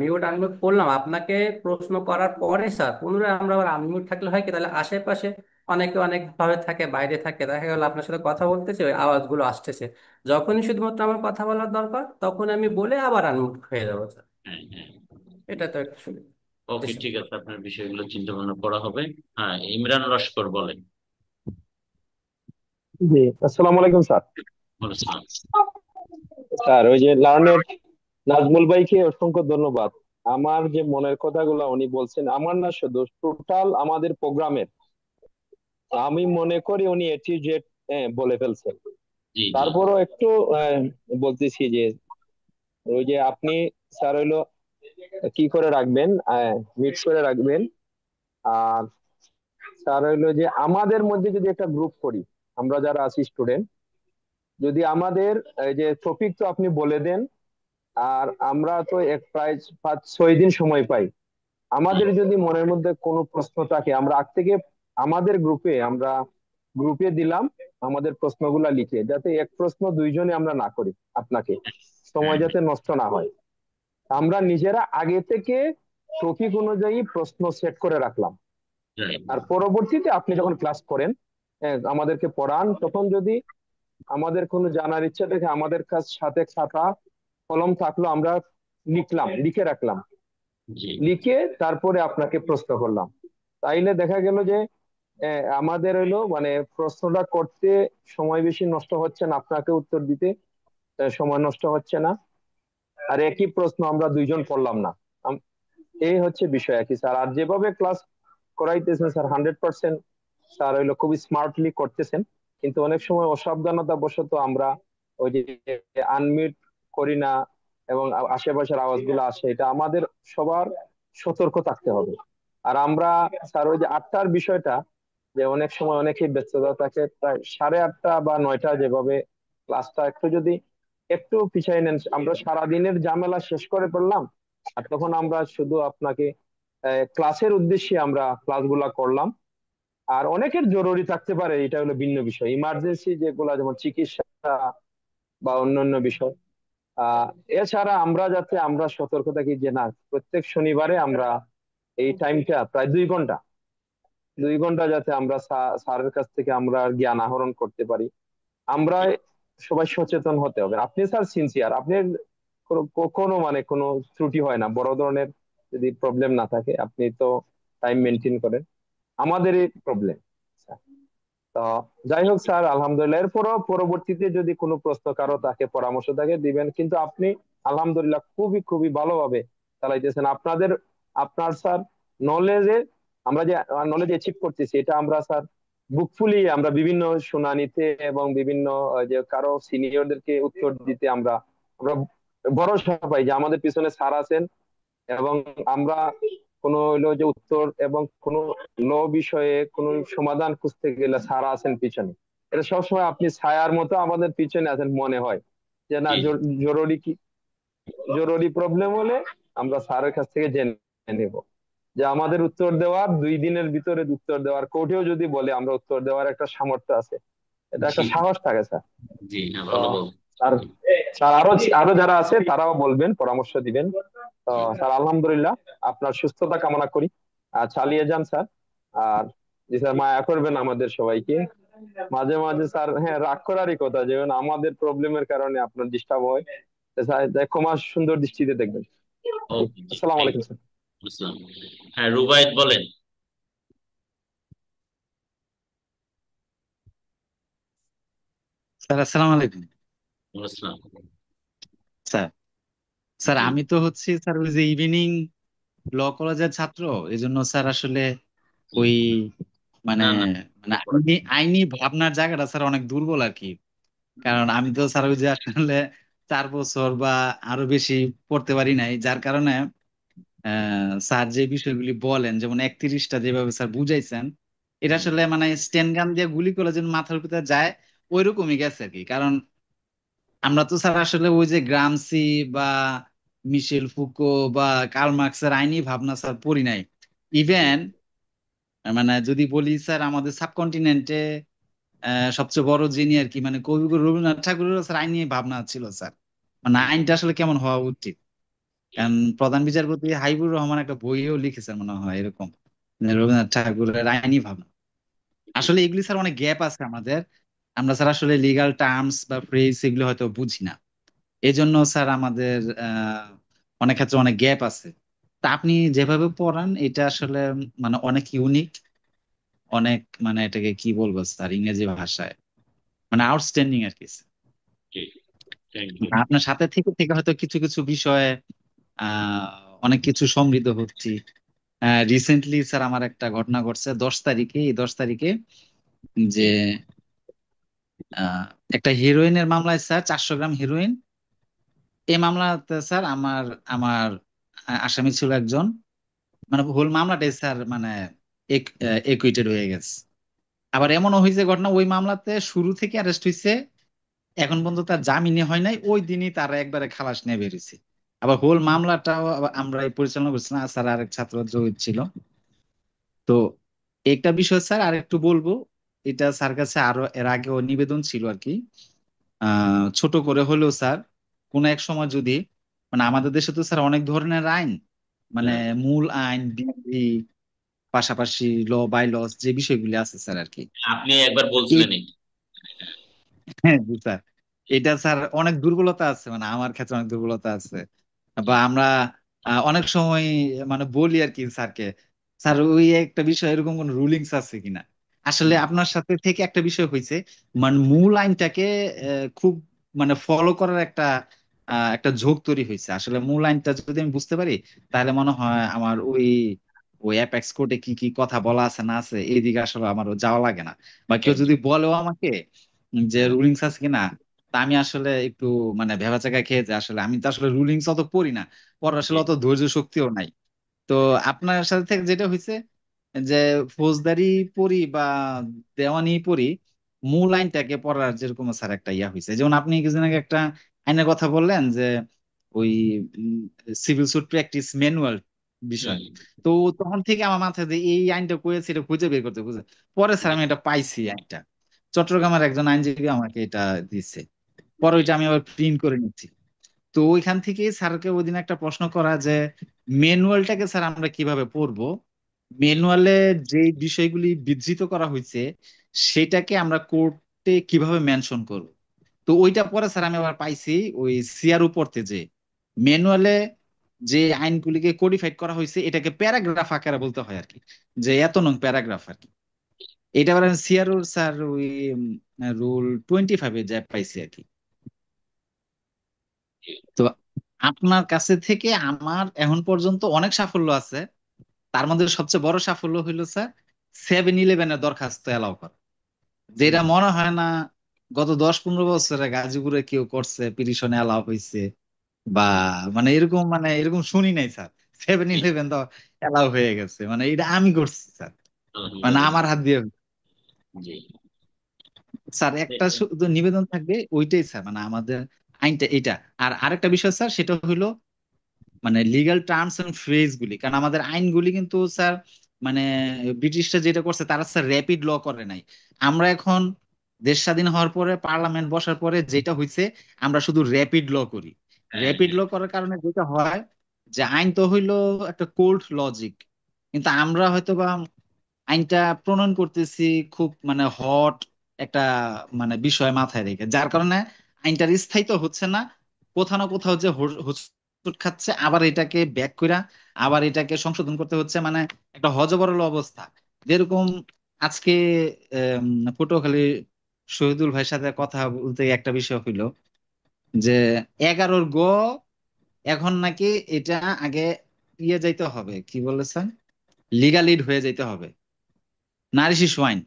মিউট আনমিউট করলাম আপনাকে প্রশ্ন করার পরে স্যার, পুনরায় আমরা আবার আনমিউট থাকলে হয় কি, তাহলে আশেপাশে অনেকে অনেক ভাবে থাকে, বাইরে থাকে, দেখা গেল আপনার সাথে কথা বলতেছে ওই আওয়াজগুলো আসতেছে, যখনই শুধুমাত্র আমার কথা বলার দরকার তখন আমি বলে আবার আনমিউট হয়ে যাবো স্যার। হ্যাঁ, হ্যাঁ। এটা তো একটা সুবিধা। জি ওকে, স্যার। ঠিক আছে, আপনার বিষয়গুলো চিন্তা ভাবনা করা হবে। হ্যাঁ, ইমরান লস্কর বলেন। জি, আসসালামু আলাইকুম স্যার। বলেছিলাম। স্যার, ওই যে লার্নের নাজমুল ভাইকে অসংখ্য ধন্যবাদ। আমার যে মনের কথাগুলো উনি বলছেন, আমার না শুধু টোটাল আমাদের প্রোগ্রামের, আমি মনে করি উনি এ টু জেড বলে ফেলছেন। জি, জি, তারপরও একটু আহ, বলতেছি যে ওই যে আপনি স্যার হইলো কি করে রাখবেন, মিক্স করে রাখবেন। আর স্যার হইলো যে আমাদের মধ্যে যদি একটা গ্রুপ করি, আমরা যারা আছি স্টুডেন্ট, যদি আমাদের এই যে টপিক তো আপনি বলে দেন, আর আমরা তো এক প্রায় 5-6 দিন সময় পাই। জি। আমাদের যদি মনের মধ্যে কোনো প্রশ্ন থাকে, আমরা আগ থেকে আমাদের গ্রুপে দিলাম আমাদের প্রশ্নগুলা লিখে, যাতে এক প্রশ্ন দুইজনে আমরা না করি, আপনাকে হ্যাঁ, সময় যাতে নষ্ট না হয়। আমরা নিজেরা আগে থেকে টপিক অনুযায়ী প্রশ্ন সেট করে রাখলাম। রাইট। আর পরবর্তীতে আপনি যখন ক্লাস করেন, আমাদেরকে পড়ান, তখন যদি আমাদের কোনো জানার ইচ্ছা থাকে, আমাদের সাথে খাতা কলম থাকলো, আমরা লিখে রাখলাম, জি, লিখে তারপরে আপনাকে প্রশ্ন করলাম। তাইলে দেখা গেল যে আমাদের হইলো মানে প্রশ্নটা করতে সময় বেশি নষ্ট হচ্ছে না, আপনাকে উত্তর দিতে সময় নষ্ট হচ্ছে না। আর একই প্রশ্ন আমরা দুইজন করলাম না। আম- এই হচ্ছে বিষয় আর কি স্যার। আর যেভাবে ক্লাস করাইতেছেন স্যার, 100% স্যার হইলো খুবই স্মার্টলি করতেছেন। কিন্তু অনেক সময় অসাবধানতা বশত আমরা ওই যে আনমিউট করি না, এবং আশেপাশের আওয়াজগুলো আসে, এটা আমাদের সবার সতর্ক থাকতে হবে। আর আমরা স্যার ওই যে 8টার বিষয়টা, যে অনেক সময় অনেকেই ব্যস্ততা থাকে, প্রায় 8:30 বা 9টা, যেভাবে ক্লাসটা একটু যদি একটু পিছাই নেন, আমরা সারা দিনের ঝামেলা শেষ করে ফেললাম। আর তখন আমরা শুধু আপনাকে ক্লাসের উদ্দেশ্যে আমরা ক্লাসগুলা করলাম। আর অনেকের জরুরি থাকতে পারে, এটা হলো ভিন্ন বিষয়, ইমার্জেন্সি যেগুলা, যেমন চিকিৎসা বা অন্যান্য বিষয়। আহ এছাড়া আমরা যাতে আমরা সতর্ক থাকি যে না, প্রত্যেক শনিবারে আমরা এই টাইমটা প্রায় 2 ঘন্টা, 2 ঘন্টা যাতে আমরা স্যারের কাছ থেকে আমরা জ্ঞান আহরণ করতে পারি। আমরা সবাই সচেতন হতে হবে। আপনি স্যার সিনসিয়ার, আপনি কখনো মানে কোনো ত্রুটি হয় না, বড় ধরনের যদি প্রবলেম না থাকে, আপনি তো টাইম মেনটেন করেন। আমাদেরই প্রবলেম। তো যাই হোক স্যার, আলহামদুলিল্লাহ। এরপরও পরবর্তীতে যদি কোনো প্রশ্ন কারো থাকে, পরামর্শ থাকে, দিবেন। কিন্তু আপনি আলহামদুলিল্লাহ খুবই খুবই ভালোভাবে চালাইতেছেন আপনার স্যার নলেজে, আমরা যে নলেজ অ্যাচিভ করতেছি, এটা আমরা স্যার বুকফুলি আমরা বিভিন্ন শুনানিতে এবং বিভিন্ন যে কারো সিনিয়রদেরকে উত্তর দিতে আমরা আমরা ভরসা পাই যে আমাদের পিছনে স্যার আছেন, এবং আমরা কোনো হইলো যে উত্তর এবং কোনো ল বিষয়ে কোনো সমাধান খুঁজতে গেলে স্যার আছেন পিছনে। এটা সবসময় আপনি ছায়ার মতো আমাদের পিছনে আছেন মনে হয়, যে না জি জরুরি কি, জরুরি প্রবলেম হলে আমরা স্যারের কাছ থেকে জেনে নেব, যে আমাদের উত্তর দেওয়ার 2 দিনের ভিতরে উত্তর দেওয়ার, কোর্টেও যদি বলে আমরা উত্তর দেওয়ার একটা সামর্থ্য আছে, এটা জি একটা সাহস থাকে স্যার। জি, হ্যাঁ, তো ভালো বল। স্যার, স্যার আরো আরো যারা আছে তারাও বলবেন, পরামর্শ দিবেন। তো জি স্যার আলহামদুলিল্লাহ, আপনার সুস্থতা কামনা করি, আর চালিয়ে যান স্যার। আর জি স্যার, মায়া করবেন আমাদের সবাইকে। মাঝে মাঝে স্যার, হ্যাঁ, রাগ করারই কথা, যেমন আমাদের প্রবলেমের কারণে আপনার ডিস্টার্ব হয়, তো স্যার ক্ষমা সুন্দর দৃষ্টিতে দেখবেন। জি, ওকে, জি আসসালামু থ্যাংক আলাইকুম ইউ। স্যার। বুঝলাম। হ্যাঁ, রুবায়েত বলেন। স্যার আসসালামু আলাইকুম। বুঝলাম। স্যার স্যার জি। আমি তো হচ্ছে স্যার ওই যে ইভিনিং ল কলেজের ছাত্র, এই জন্য স্যার আসলে জি। ওই মানে না না, মানে আইনি আইনি ভাবনার জায়গাটা স্যার অনেক দুর্বল আর কি। কারণ আমি তো স্যার ওই যে আসলে 4 বছর বা আরো বেশি পড়তে পারি নাই, যার কারণে স্যার যে বিষয়গুলি বলেন, যেমন 31টা যেভাবে স্যার বুঝাইছেন, এটা হুম, আসলে মানে স্টেন গান দিয়ে গুলি করে যেন মাথার ভিতরে যায় ওইরকমই গেছে আর কি। কারণ আমরা তো স্যার আসলে ওই যে গ্রামসি বা মিশেল ফুকো বা কার্ল মার্কসের আইনি ভাবনা স্যার পড়ি নাই। জি ইভেন মানে যদি বলি স্যার, আমাদের সাবকন্টিনেন্টে সবচেয়ে বড় যিনি আর কি মানে কবিগুরু রবীন্দ্রনাথ ঠাকুরেরও স্যার আইনি ভাবনা ছিল স্যার, মানে আইনটা আসলে কেমন হওয়া উচিত। জি কারণ প্রধান বিচারপতি হাবিবুর রহমান একটা বইও লিখেছেন মনে হয় এরকম, যে রবীন্দ্রনাথ ঠাকুরের আইনি ভাবনা। জি আসলে এগুলি স্যার অনেক গ্যাপ আছে আমাদের, আমরা স্যার আসলে লিগাল টার্মস বা ফ্রেজ এগুলো হয়তো বুঝি না। এই জন্য স্যার আমাদের অনেক ক্ষেত্রে অনেক গ্যাপ আছে। তা আপনি যেভাবে পড়ান এটা আসলে মানে অনেক ইউনিক, অনেক মানে এটাকে কি বলবো স্যার ইংরেজি ভাষায়, মানে আউটস্ট্যান্ডিং আর কি স্যার। G, thank you. আপনার সাথে থেকে থেকে হয়তো কিছু কিছু বিষয়ে অনেক কিছু সমৃদ্ধ হচ্ছি। রিসেন্টলি স্যার আমার একটা ঘটনা ঘটছে 10 তারিখে, এই 10 তারিখে যে জি আহ, একটা হিরোইনের মামলায় স্যার 400 গ্রাম হিরোইন, এই মামলাতে স্যার আমার আমার আসামি ছিল একজন, মানে হোল মামলাটাই স্যার মানে একুইটেড হয়ে গেছে। আবার এমনও হয়েছে ঘটনা, ওই মামলাতে শুরু থেকে অ্যারেস্ট হয়েছে, এখন পর্যন্ত তার জামিনে হয় নাই, ওই দিনই তারা একবারে খালাস নিয়ে বেরিয়েছে। আবার হোল মামলাটাও আবার আমরাই পরিচালনা করছিলাম, আর স্যার আরেক ছাত্র জড়িত ছিল। তো একটা বিষয় স্যার আর একটু বলবো, এটা স্যার কাছে আরো এর আগেও নিবেদন ছিল আর কি। ছোট করে হলেও স্যার কোন এক সময় যদি মানে আমাদের দেশে তো স্যার অনেক ধরনের আইন, মানে হ্যাঁ, মূল আইন, বিধি, পাশাপাশি ল বাই লস যে বিষয়গুলি আছে স্যার আর কি। আপনি একবার এই বলছিলেন এটা। হ্যাঁ জি স্যার, এটা স্যার অনেক দুর্বলতা আছে, মানে আমার ক্ষেত্রে অনেক দুর্বলতা আছে। বা আমরা অনেক সময় মানে বলি আর কি স্যারকে, স্যার ওই একটা বিষয় এরকম কোন রুলিংস আছে কিনা। আসলে হুম, আপনার সাথে থেকে একটা বিষয় হয়েছে, মানে মূল আইনটাকে খুব মানে ফলো করার একটা একটা ঝোঁক তৈরি হয়েছে। আসলে মূল আইনটা যদি আমি বুঝতে পারি, তাহলে মনে হয় আমার ওই ওই অ্যাপেক্স কোর্টে কি কি কথা বলা আছে না আছে এইদিকে আসলে আমার যাওয়া লাগে না। বা কেউ থ্যাংক যদি ইউ। বলেও আমাকে যে হ্যাঁ, রুলিংস আছে কিনা, তা আমি আসলে একটু মানে ভেবাচাকা খেয়ে যাই। আসলে আমি তো আসলে রুলিংস অত পড়ি না, পড়ার জি আসলে অত ধৈর্য শক্তিও নাই। তো আপনার সাথে থেকে যেটা হয়েছে যে ফৌজদারি পড়ি বা দেওয়ানি পড়ি, মূল আইনটাকে পড়ার যেরকম স্যার একটা ইয়া হয়েছে। যেমন আপনি কিছুদিন আগে একটা আইনের কথা বললেন যে ওই সিভিল সুট প্র্যাকটিস ম্যানুয়াল বিষয়, হুম, তো তখন থেকে আমার মাথায় যে এই আইনটা করেছে এটা খুঁজে বের করতে বুঝে, পরে স্যার জি আমি এটা পাইছি আইনটা, চট্টগ্রামের একজন আইনজীবী আমাকে এটা দিচ্ছে, পরে ওইটা আমি আবার প্রিন্ট করে নিচ্ছি। তো ওইখান থেকে স্যারকে ওই দিন একটা প্রশ্ন করা যে ম্যানুয়ালটাকে স্যার আমরা কিভাবে পড়বো, জি ম্যানুয়ালে যে বিষয়গুলি বিধৃত করা হয়েছে সেটাকে আমরা কোর্টে কিভাবে মেনশন করব। তো ওইটা পরে স্যার আমি আবার পাইছি ওই সিআর উপরতে যে ম্যানুয়ালে যে আইনগুলিকে কোডিফাইড করা হয়েছে এটাকে প্যারাগ্রাফ আকারে বলতে হয় আর কি, যে এত নং প্যারাগ্রাফ আর কি। এটা আবার আমি সিআর স্যার ওই রুল 25-এ যা পাইছি আর কি। জি তো আপনার কাছে থেকে আমার এখন পর্যন্ত অনেক সাফল্য আছে, তার মধ্যে সবচেয়ে বড় সাফল্য হইলো স্যার 7-11-এর দরখাস্ত এলাও করা, যেটা হুম, মনে হয় না গত 10-15 বছরে গাজীপুরে কেউ করছে, পিটিশনে এলাও হয়েছে বা মানে এরকম শুনি নাই স্যার। 7-11 তো এলাও হয়ে গেছে, মানে এটা আমি করছি স্যার, মানে আমার আলহামদুলিল্লাহ। হাত দিয়ে। জি। স্যার একটা শুধু নিবেদন থাকবে ওইটাই স্যার, মানে আমাদের আইনটা এটা। আর আরেকটা বিষয় স্যার, সেটা হলো মানে লিগ্যাল টার্মস এন্ড ফ্রেজ গুলি, কারণ আমাদের আইনগুলি কিন্তু স্যার মানে ব্রিটিশরা যেটা করছে তারা স্যার র্যাপিড ল করে নাই। আমরা এখন দেশ স্বাধীন হওয়ার পরে পার্লামেন্ট বসার পরে যেটা হয়েছে, আমরা শুধু র্যাপিড ল করি। হ্যাঁ, র্যাপিড ল করার কারণে যেটা হয় যে আইন তো হইলো একটা কোল্ড লজিক, কিন্তু আমরা হয়তো বা আইনটা প্রণয়ন করতেছি খুব মানে হট একটা মানে বিষয় মাথায় রেখে, যার কারণে আইনটার স্থায়িত্ব হচ্ছে না, কোথাও না কোথাও যে হোঁচট খাচ্ছে, আবার এটাকে ব্যাক কইরা আবার এটাকে সংশোধন করতে হচ্ছে, মানে একটা হযবরল অবস্থা। যেরকম আজকে আম, পটুয়াখালী শহীদুল ভাইয়ের সাথে কথা বলতে গিয়ে একটা বিষয় হইলো যে 11-র এখন নাকি এটা আগে যাইতে হবে, কি বলেছেন, লিগালিড হয়ে যাইতে হবে, নারী শিশু আইন।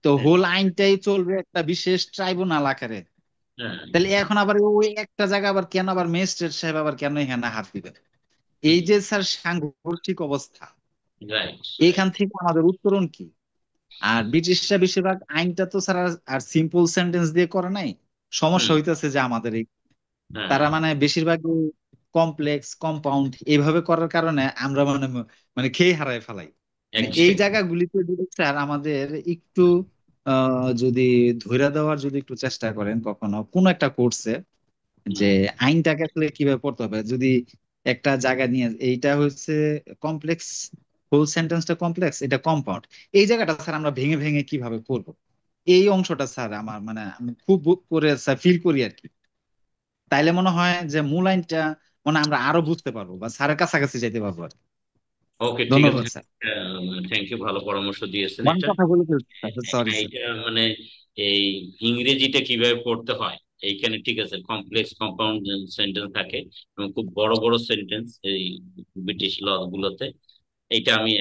তো হ্যাঁ, হোল আইনটাই চলবে একটা বিশেষ ট্রাইব্যুনাল আকারে। হ্যাঁ। তাহলে এখন আবার ওই একটা জায়গা আবার কেন আবার ম্যাজিস্ট্রেট সাহেব আবার কেন এখানে হাত দিবে? এই যে স্যার সাংঘর্ষিক অবস্থা, রাইট, এইখান রাইট। থেকে আমাদের উত্তরণ কি? আর ব্রিটিশরা বেশিরভাগ আইনটা তো স্যার আর সিম্পল সেন্টেন্স দিয়ে করে নাই। সমস্যা হুম। হইতেছে যে আমাদের এই হ্যাঁ, তারা মানে বেশিরভাগ কমপ্লেক্স কম্পাউন্ড এইভাবে করার কারণে আমরা মানে মানে খেয়ে হারায় ফেলাই। মানে এই এক্স্যাক্টলি। জায়গাগুলিতে যদি স্যার আমাদের একটু যদি ধইরা দেওয়ার যদি একটু চেষ্টা করেন কখনো কোন একটা কোর্সে, যে আইনটাকে আসলে কিভাবে পড়তে হবে, যদি একটা জায়গা নিয়ে এইটা হচ্ছে কমপ্লেক্স, হোল সেন্টেন্সটা কমপ্লেক্স, এটা কম্পাউন্ড, এই জায়গাটা স্যার আমরা ভেঙে ভেঙে কিভাবে করব, এই অংশটা স্যার আমার মানে আমি খুব করে স্যার ফিল করি আর কি। তাইলে মনে হয় যে মূল আইনটা মানে আমরা আরো বুঝতে পারবো বা স্যারের কাছাকাছি যাইতে পারবো আর কি। ওকে, ঠিক আছে। ধন্যবাদ স্যার। থ্যাংক ইউ, ভালো পরামর্শ দিয়েছেন অনেক এটা। কথা বলে ফেলছি সরি হ্যাঁ, স্যার। এটা মানে এই ইংরেজিটা কিভাবে পড়তে হয় এইখানে, ঠিক আছে, কমপ্লেক্স কম্পাউন্ড সেন্টেন্স থাকে এবং খুব বড় বড় সেন্টেন্স এই ব্রিটিশ ল গুলোতে। এইটা আমি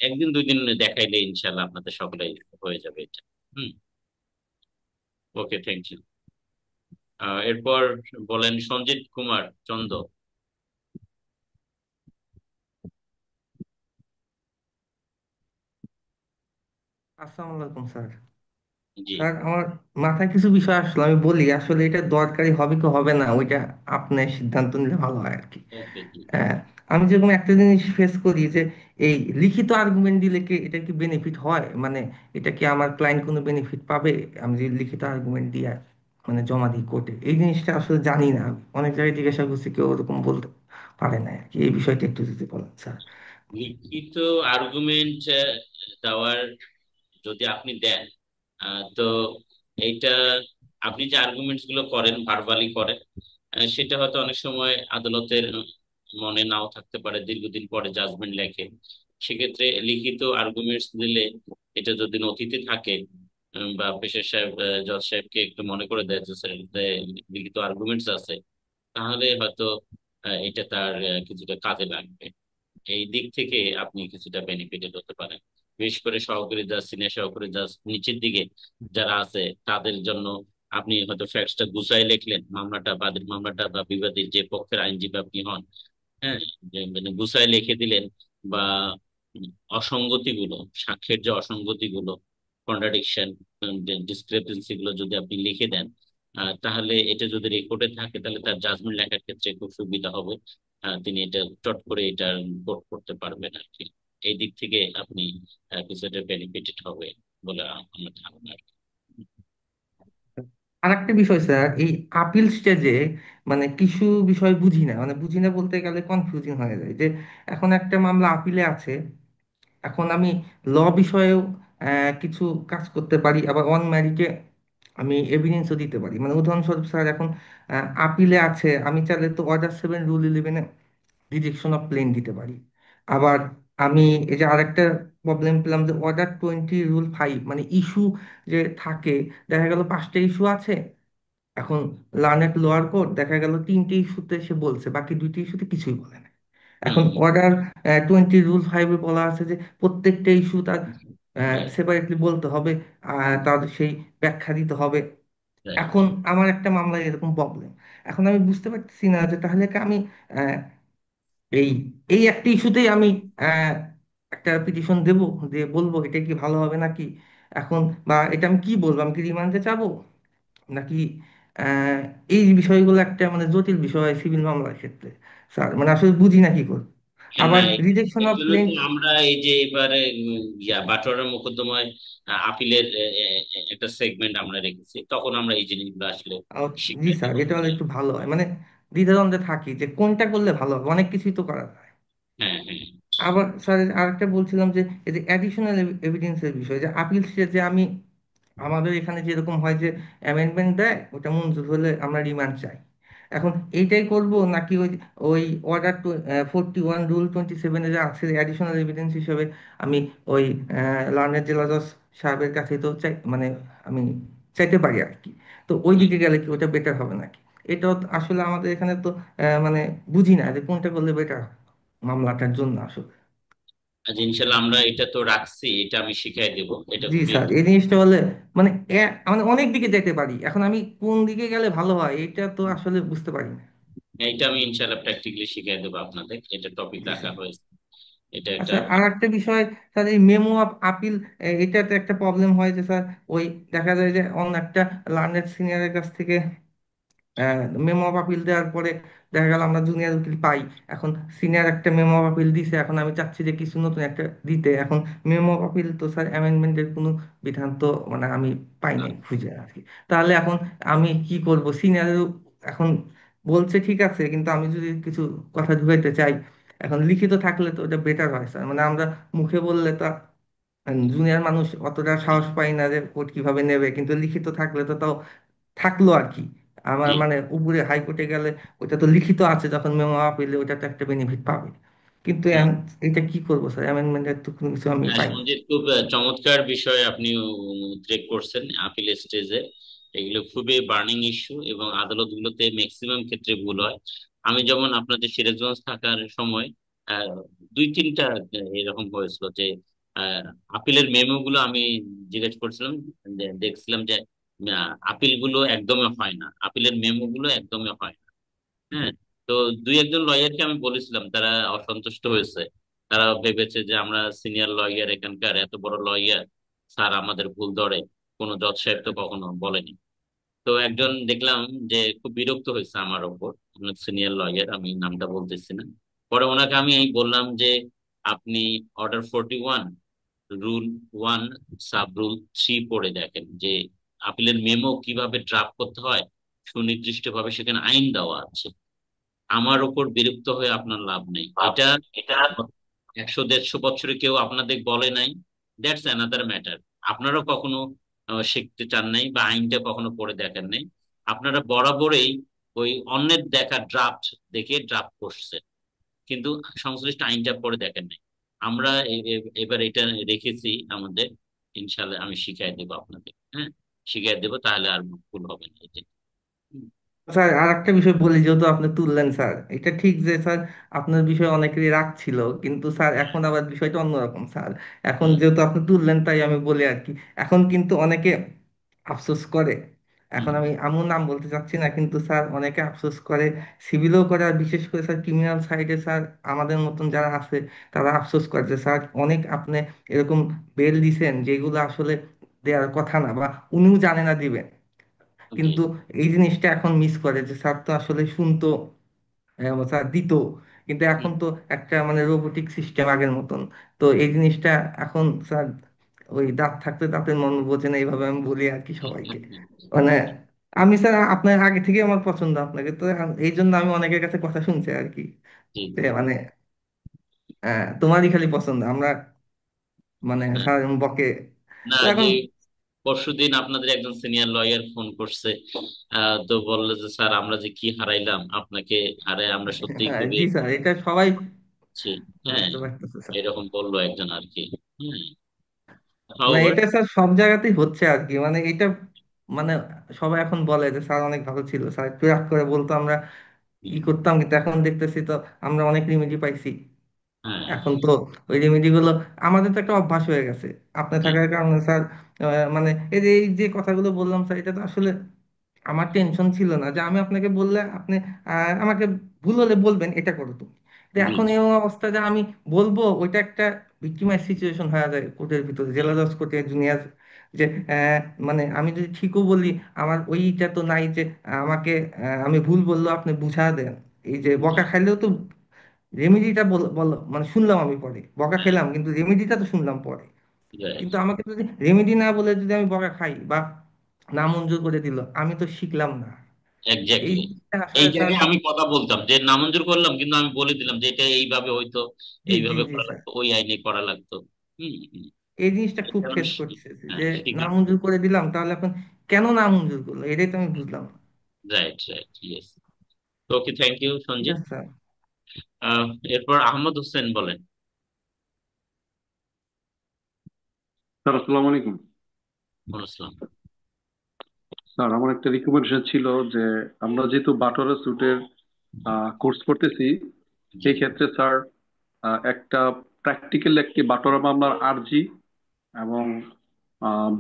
একদিন দুই দিন দেখাইলে ইনশাল্লাহ আপনাদের সকলেই হয়ে যাবে এটা। হুম। ওকে, থ্যাংক ইউ। এরপর বলেন সঞ্জিত কুমার চন্দ। আসসালামু আলাইকুম স্যার। জি। স্যার আমার মাথায় কিছু বিষয় আসলো, আমি বলি আসলে এটা দরকারি হবে কি হবে না ওইটা আপনি সিদ্ধান্ত নিলে ভালো হয় আর কি। ওকে, জি। আহ, আমি যেরকম একটা জিনিস ফেস করি যে এই লিখিত আর্গুমেন্ট দিলে কি এটা কি বেনিফিট হয়, মানে এটা কি আমার ক্লায়েন্ট কোনো বেনিফিট পাবে আমি যদি লিখিত আর্গুমেন্ট দিয়ে মানে জমা দিই কোর্টে? এই জিনিসটা আসলে জানি না, আমি অনেক জায়গায় জিজ্ঞাসা করছি, কেউ ওরকম বলতে পারে না আর কি। এই বিষয়টা একটু যদি বলেন স্যার। লিখিত আর্গুমেন্ট দেওয়ার যদি আপনি দেন, তো এইটা আপনি যে আর্গুমেন্টস গুলো করেন ভার্বালি করেন, সেটা হয়তো অনেক সময় আদালতের মনে নাও থাকতে পারে, দীর্ঘদিন পরে জাজমেন্ট লেখে। সেক্ষেত্রে লিখিত আর্গুমেন্টস দিলে এটা যদি নথিতে থাকে, বা পেশার সাহেব জজ সাহেবকে একটু মনে করে দেয় যে স্যার এটাতে লিখিত আর্গুমেন্টস আছে, তাহলে হয়তো এটা তার কিছুটা কাজে লাগবে। এই দিক থেকে আপনি কিছুটা বেনিফিটেড হতে পারেন। বিশেষ করে সহকারী জাজ, সিনিয়র সহকারী জাজ নিচের দিকে যারা আছে তাদের জন্য আপনি হয়তো ফ্যাক্টসটা গুছাই লিখলেন, মামলাটা বাদীর মামলাটা বা বিবাদীর যে পক্ষের আইনজীবী আপনি হন, হ্যাঁ, যে মানে গুছাই লিখে দিলেন, বা অসঙ্গতি গুলো, সাক্ষ্যের যে অসঙ্গতি গুলো, কন্ট্রাডিকশন, ডিসক্রিপেন্সি গুলো যদি আপনি লিখে দেন, তাহলে এটা যদি রেকর্ডে থাকে তাহলে তার জাজমেন্ট লেখার ক্ষেত্রে খুব সুবিধা হবে। তিনি এটা চট করে এটা কোট করতে পারবেন আর কি। এই দিক থেকে আপনি কিছুটা বেনিফিটেড হবে বলে আমার ধারণা আর কি। আরেকটা বিষয় স্যার, এই আপিল স্টেজে মানে কিছু বিষয় বুঝি না, মানে বুঝি না বলতে গেলে কনফিউজিং হয়ে যায় যে এখন একটা মামলা আপিলে আছে, এখন আমি ল বিষয়েও কিছু কাজ করতে পারি, আবার অন ম্যারিটে আমি এভিডেন্সও দিতে পারি। মানে উদাহরণস্বরূপ স্যার এখন আপিলে আছে, আমি চাইলে তো order 7 rule 11 rejection of plaint দিতে পারি। আবার আমি এই যে আরেকটা প্রবলেম পেলাম যে অর্ডার 20 রুল 5, মানে ইস্যু যে থাকে, দেখা গেল 5টা ইস্যু আছে, এখন লার্নেড লোয়ার কোর্ট দেখা গেল 3টে ইস্যুতে সে বলছে, বাকি 2টি ইস্যুতে কিছুই বলে না। এখন হুম। অর্ডার 20 রুল 5-এ বলা আছে যে প্রত্যেকটা ইস্যু তার রাইট, সেপারেটলি বলতে হবে, তার সেই ব্যাখ্যা দিতে হবে। রাইট। এখন আমার একটা মামলায় এরকম প্রবলেম, এখন আমি বুঝতে পারতেছি না যে তাহলে কি আমি এই এই একটা ইস্যুতেই আমি আহ, একটা পিটিশন দেব, দিয়ে বলবো এটা কি ভালো হবে নাকি এখন, বা এটা আমি কি বলবো, আমি কি রিমান্ডে চাবো নাকি আহ, এই বিষয়গুলো একটা মানে জটিল বিষয় সিভিল মামলার ক্ষেত্রে স্যার, মানে আসলে বুঝি না কি করব। না, আবার রিজেকশন অফ এগুলো ক্লেম। তো আমরা এই যে এবারে বাটোয়ারা মোকদ্দমায় আপিলের একটা সেগমেন্ট আমরা রেখেছি, তখন আমরা এই জিনিসগুলো আসলে জি শিখিয়ে স্যার, দেবো। এটা হলে একটু ভালো হয়, মানে দ্বিধাদ্বন্দ্বে থাকি যে কোনটা করলে ভালো হবে, অনেক কিছুই তো করা যায়। হ্যাঁ, হ্যাঁ। আবার স্যার আরেকটা বলছিলাম যে এই যে অ্যাডিশনাল এভিডেন্সের বিষয়, যে আপিল যে আমি আমাদের এখানে যেরকম হয় যে অ্যামেন্ডমেন্ট দেয়, ওটা মঞ্জুর হলে আমরা রিমান্ড চাই। এখন এইটাই করব নাকি ওই ওই অর্ডার 41 রুল 27 যে আছে অ্যাডিশনাল এভিডেন্স হিসেবে আমি ওই লার্নের জেলা জজ সাহেবের কাছে তো চাই, মানে আমি চাইতে পারি আর কি। তো ওই হুম। দিকে গেলে কি ওটা বেটার হবে নাকি? এটাও তো আসলে আমাদের এখানে তো মানে বুঝি না যে কোনটা করলে বেটার মামলাটার জন্য আসলে। আজ ইনশাল্লাহ আমরা এটা তো রাখছি, এটা আমি শিখাই দেবো, এটা জি খুবই স্যার, এই জিনিসটা হলে মানে মানে অনেক দিকে যেতে পারি, এখন আমি কোন দিকে গেলে ভালো হয় এটা তো আসলে বুঝতে পারি না। এটা আমি ইনশাল্লাহ প্র্যাকটিক্যালি শিখাই দেবো আপনাদের, এটা টপিক জি রাখা স্যার। হয়েছে। এটা একটা আচ্ছা, আর একটা বিষয় স্যার, এই মেমো অফ আপিল, এটাতে একটা প্রবলেম হয় যে স্যার ওই দেখা যায় যে অন্য একটা লার্নেড সিনিয়রের কাছ থেকে মেমো অফ আপিল দেওয়ার পরে দেখা গেল আমরা জুনিয়র উকিল পাই, এখন সিনিয়র একটা মেমো অফ আপিল দিছে, এখন আমি চাচ্ছি যে কিছু নতুন একটা দিতে, এখন মেমো অফ আপিল তো স্যার অ্যামেন্ডমেন্টের কোনো বিধান তো মানে আমি পাই নাই খুঁজে আর কি। তাহলে এখন আমি কি করব, সিনিয়র এখন বলছে ঠিক আছে, কিন্তু আমি যদি কিছু কথা ঢুকাইতে চাই, এখন লিখিত থাকলে তো ওটা বেটার হয় স্যার, মানে আমরা মুখে বললে তো জুনিয়র মানুষ অতটা জি, সাহস পাই না যে কোর্ট কিভাবে নেবে, কিন্তু লিখিত থাকলে তো তাও থাকলো আর কি। আমার জি। মানে উপরে হাইকোর্টে গেলে ওটা তো লিখিত আছে, যখন মেমো আপিলে ওটা তো একটা বেনিফিট পাবে। কিন্তু হ্যাঁ, এটা কি করবো স্যার, অ্যামেন্ডমেন্টের তো কোনো কিছু আমি পাই না। সঞ্জিত, খুব চমৎকার বিষয় আপনি উদ্রেক করছেন আপিল স্টেজে। এগুলো খুবই বার্নিং ইস্যু এবং আদালতগুলোতে ম্যাক্সিমাম ক্ষেত্রে ভুল হয়। আমি যেমন আপনাদের সিরাজগঞ্জ থাকার সময় আহ, দুই তিনটা এরকম হয়েছিল যে আহ, আপিলের মেমো গুলো আমি জিজ্ঞেস করছিলাম, দেখছিলাম যে আপিল গুলো একদমই হয় না, আপিলের মেমো গুলো একদমই হয় না। হ্যাঁ। তো দুই একজন লয়ারকে আমি বলেছিলাম, তারা অসন্তুষ্ট হয়েছে। তারা ভেবেছে যে আমরা সিনিয়র লয়ার, এখানকার এত বড় লয়ার, স্যার আমাদের ভুল ধরে, কোনো জজ সাহেব তো কখনো বলেনি। তো একজন দেখলাম যে খুব বিরক্ত হয়েছে আমার ওপর, সিনিয়র লয়ার, আমি নামটা বলতেছি না। পরে ওনাকে আমি এই বললাম যে আপনি অর্ডার 41 রুল 1 সাব রুল 3 পড়ে দেখেন যে আপিলের মেমো কিভাবে ড্রাফট করতে হয়, সুনির্দিষ্ট ভাবে সেখানে আইন দেওয়া আছে। আমার উপর বিরক্ত হয়ে আপনার লাভ নেই। এটা এটা 100 150 বছরে কেউ আপনাদের বলে নাই, দ্যাটস অ্যানাদার ম্যাটার। আপনারা কখনো শিখতে চান নাই বা আইনটা কখনো পড়ে দেখেন নাই। আপনারা বরাবরই ওই অন্যের দেখা ড্রাফট দেখে ড্রাফট করছে, কিন্তু সংশ্লিষ্ট আইনটা পড়ে দেখেন নাই। আমরা এবার এটা রেখেছি আমাদের, ইনশাল্লাহ আমি শিখাই দেবো আপনাদের। হ্যাঁ, শিখাই দেবো, তাহলে আর ভুল হবে না এই যে। হুম। স্যার আর একটা বিষয় বলি, যেহেতু আপনি তুললেন স্যার, এটা ঠিক যে স্যার আপনার বিষয়ে অনেকেরই রাগ ছিল, কিন্তু স্যার এখন আবার বিষয়টা অন্যরকম স্যার। এখন হুম। যেহেতু আপনি তুললেন তাই আমি বলি আর কি। এখন কিন্তু অনেকে আফসোস করে, এখন হুম। আমি আমু নাম বলতে চাচ্ছি না, কিন্তু স্যার অনেকে আফসোস করে, সিভিলও করে, আর বিশেষ করে স্যার ক্রিমিনাল সাইডে স্যার আমাদের মতন যারা আছে তারা আফসোস করে যে স্যার অনেক আপনি এরকম বেল দিছেন যেগুলো আসলে দেওয়ার কথা না, বা উনিও জানে না দিবেন, জি। কিন্তু এই জিনিসটা এখন মিস করে যে স্যার তো আসলে শুনতো, স্যার দিত, কিন্তু এখন হুম। তো একটা মানে রোবোটিক সিস্টেম আগের মতন। তো এই জিনিসটা এখন স্যার ওই দাঁত থাকতে দাঁতের মন বোঝে না, এইভাবে আমি বলি আর কি সবাইকে। মানে আমি স্যার আপনার আগে থেকে আমার পছন্দ আপনাকে, তো এই জন্য আমি অনেকের কাছে কথা শুনছি আর কি, জি, যে জি। মানে তোমারই খালি পছন্দ আমরা, মানে স্যার বকে। না, তো যে এখন পরশুদিন আপনাদের একজন সিনিয়র লয়ার ফোন করছে, তো বললো যে স্যার আমরা যে কি হারাইলাম আপনাকে, আরে আমরা সত্যিই হ্যাঁ খুবই জি স্যার, এটা সবাই আছি। হ্যাঁ, বুঝতে পারতেছে স্যার। এরকম বললো একজন আর কি। হ্যাঁ। না হাউএভার। এটা স্যার সব জায়গাতেই হচ্ছে আর কি, মানে এটা মানে সবাই এখন বলে যে স্যার অনেক ভালো ছিল, স্যার একটু রাগ করে বলতো আমরা ই করতাম, কিন্তু এখন দেখতেছি তো আমরা অনেক রিমেডি পাইছি। হ্যাঁ। এখন তো ওই রেমেডি গুলো আমাদের তো একটা অভ্যাস হয়ে গেছে আপনি জি। থাকার কারণে স্যার। মানে এই যে কথাগুলো বললাম স্যার, এটা তো আসলে আমার টেনশন ছিল না যে আমি আপনাকে বললে আপনি আমাকে ভুল হলে বলবেন এটা করো তুমি, তো জি এখন জি এমন অবস্থা যে আমি বলবো ওইটা একটা ভিক্টিমাইজ সিচুয়েশন হয়ে যায় কোর্টের ভিতরে, জেলা জজ কোর্টে জুনিয়র, যে আহ, মানে আমি যদি ঠিকও বলি আমার ওইটা তো নাই যে আমাকে আমি ভুল বললো আপনি বুঝা দেন। এই যে বকা খাইলেও তো রেমেডিটা বলো মানে শুনলাম আমি পরে, বকা খেলাম কিন্তু রেমেডিটা তো শুনলাম পরে। রাইট কিন্তু আমাকে যদি রেমেডি না বলে যদি আমি বকা খাই বা না মঞ্জুর করে দিল, আমি তো শিখলাম না। এই এক্স্যাক্টলি। জিনিসটা এই আসলে স্যার। জায়গায় আমি কথা বলতাম যে নামঞ্জুর করলাম কিন্তু আমি বলে দিলাম যে এটা এইভাবে হয়তো জি জি এইভাবে জি করা স্যার, লাগতো, ওই আইনে করা লাগতো। হম হম। এই জিনিসটা খুব এটা আমি ফেস করছে হ্যাঁ যে শিখি। নামঞ্জুর করে দিলাম, তাহলে এখন কেন নামঞ্জুর করলো এটাই তো আমি বুঝলাম না। Right right, yes. Okay, thank you ঠিক সঞ্জিত। আছে স্যার। এরপর আহমদ হোসেন বলেন। স্যার আসসালামু আলাইকুম। বলছিলাম। স্যার আমার একটা রিকমেন্ডেশন ছিল যে আমরা যেহেতু বাটরা স্যুটের কোর্স করতেছি, জি সেই ক্ষেত্রে স্যার একটা প্র্যাকটিক্যাল একটি বাটরা মামলার আর্জি এবং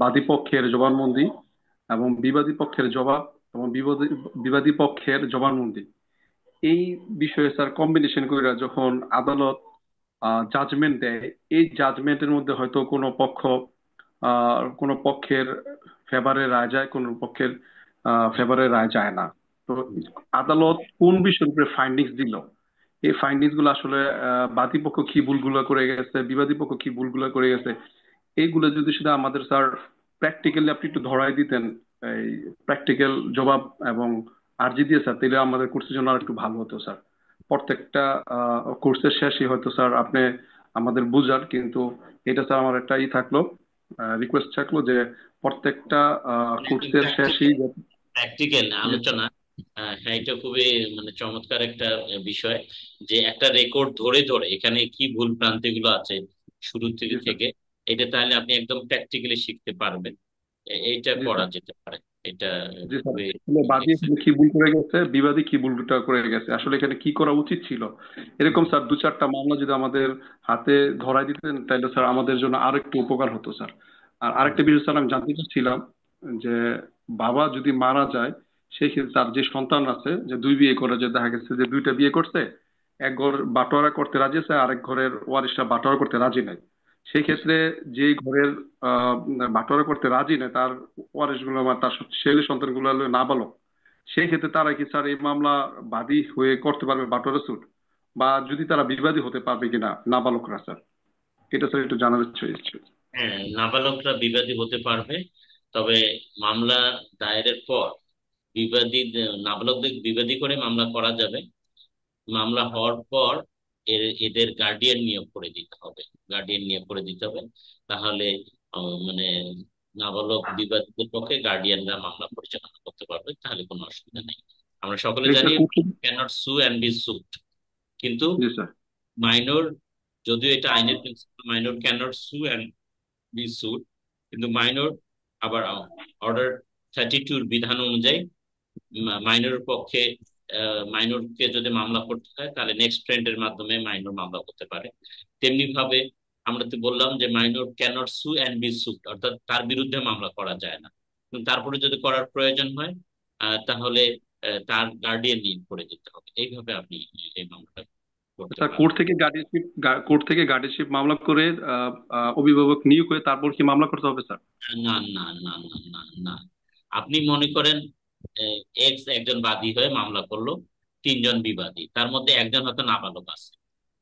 বাদী পক্ষের জবানবন্দি এবং বিবাদী পক্ষের জবাব এবং বিবাদী বিবাদী পক্ষের জবানবন্দি, এই বিষয়ে স্যার কম্বিনেশন করে যখন আদালত জাজমেন্ট দেয়, এই জাজমেন্টের মধ্যে হয়তো কোনো পক্ষের ফেভারে রায় যায়, কোনো পক্ষের ফেভারে রায় যায় না। তো আদালত কোন বিষয়ের উপরে ফাইন্ডিংস দিল, এই ফাইন্ডিংস গুলো আসলে বাদী পক্ষ কি ভুলগুলো করে গেছে, বিবাদী পক্ষ কি ভুলগুলো করে গেছে, এইগুলো যদি সেটা আমাদের স্যার প্র্যাকটিক্যালি আপনি একটু ধরাই দিতেন, এই প্র্যাকটিক্যাল জবাব এবং আর্জি দিয়ে স্যার, তাহলে আমাদের কোর্সের জন্য আর একটু ভালো হতো স্যার। প্রত্যেকটা কোর্সের শেষে হয়তো স্যার আপনি আমাদের বুঝার, কিন্তু এটা স্যার আমার একটা থাকলো, রিকোয়েস্ট থাকলো যে প্রত্যেকটা কোর্সের শেষেই প্র্যাকটিক্যাল আলোচনা। হ্যাঁ, এটা খুবই মানে চমৎকার একটা বিষয়, যে একটা রেকর্ড ধরে ধরে এখানে কি ভুল ভ্রান্তি গুলো আছে শুরু থেকে জি স্যার। থেকে, এটা তাহলে আপনি একদম প্র্যাকটিক্যালি শিখতে পারবেন। এইটা জি করা স্যার। যেতে পারে। এটা জি স্যার, খুবই আসলে বাদী এখানে কি ভুল করে গেছে, বিবাদী কি ভুলটা করে গেছে, আসলে এখানে কি করা উচিত ছিল, এরকম স্যার দু চারটা মামলা যদি আমাদের হাতে ধরাই দিতেন তাহলে স্যার আমাদের জন্য আরো একটু উপকার হতো স্যার। আর আরেকটা বিষয় স্যার আমি জানতে চাচ্ছিলাম যে বাবা যদি মারা যায়, সেই ক্ষেত্রে তার যে সন্তান আছে, যে দুই বিয়ে করে, যে দেখা গেছে যে দুইটা বিয়ে করছে, এক ঘর বাটোয়ারা করতে রাজি আছে, আরেক ঘরের ওয়ারিশরা বাটোয়ারা করতে রাজি নাই, সেই ক্ষেত্রে যেই ঘরের আহ বাটোয়ারা করতে রাজি নেই তার ওয়ারিশ গুলো বা তার ছেলে সন্তান গুলো নাবালক, সেই ক্ষেত্রে তারা কি স্যার এই মামলা বাদী হয়ে করতে পারবে বাটোয়ারা স্যুট, বা যদি তারা বিবাদী হতে পারবে কিনা নাবালকরা স্যার, এটা স্যার একটু জানার ইচ্ছে হচ্ছে। হ্যাঁ, নাবালকরা বিবাদী হতে পারবে। তবে মামলা দায়েরের পর বিবাদী নাবালকদের বিবাদী করে মামলা করা যাবে। মামলা হওয়ার পর এদের গার্ডিয়ান নিয়োগ করে দিতে হবে। গার্ডিয়ান নিয়োগ করে দিতে হবে। তাহলে মানে নাবালক বিবাদীদের পক্ষে গার্ডিয়ানরা মামলা পরিচালনা করতে পারবে, তাহলে কোনো অসুবিধা নেই। আমরা সকলে এই জানি স্যার কোর্ট থেকে। ক্যানট সু অ্যান্ড বি সুট, কিন্তু জি স্যার। মাইনর, যদিও এটা আইনের প্রিন্সিপাল, মাইনর ক্যানট সু অ্যান্ড বি সুট, কিন্তু মাইনর আবার অর্ডার 32 বিধান অনুযায়ী মাইনরের পক্ষে, মাইনরকে যদি মামলা করতে হয় তাহলে নেক্সট ফ্রেন্ডের মাধ্যমে মাইনর মামলা করতে পারে। তেমনি ভাবে আমরা তো বললাম যে মাইনর ক্যানট সু অ্যান্ড বি সুট, অর্থাৎ তার বিরুদ্ধে মামলা করা যায় না, কিন্তু তারপরে যদি করার প্রয়োজন হয় তাহলে তার গার্ডিয়ান নিয়োগ করে দিতে হবে। এইভাবে আপনি এই মামলাটা করতে স্যার পারেন। কোর্ট থেকে গার্ডিয়ানশিপ মামলা করে অভিভাবক নিয়োগ করে তারপর কি মামলা করতে হবে স্যার? না না না না না না। আপনি মনে করেন এক্স একজন বাদী হয়ে মামলা করলো, তিনজন বিবাদী, তার মধ্যে একজন হয়তো নাবালক আছে,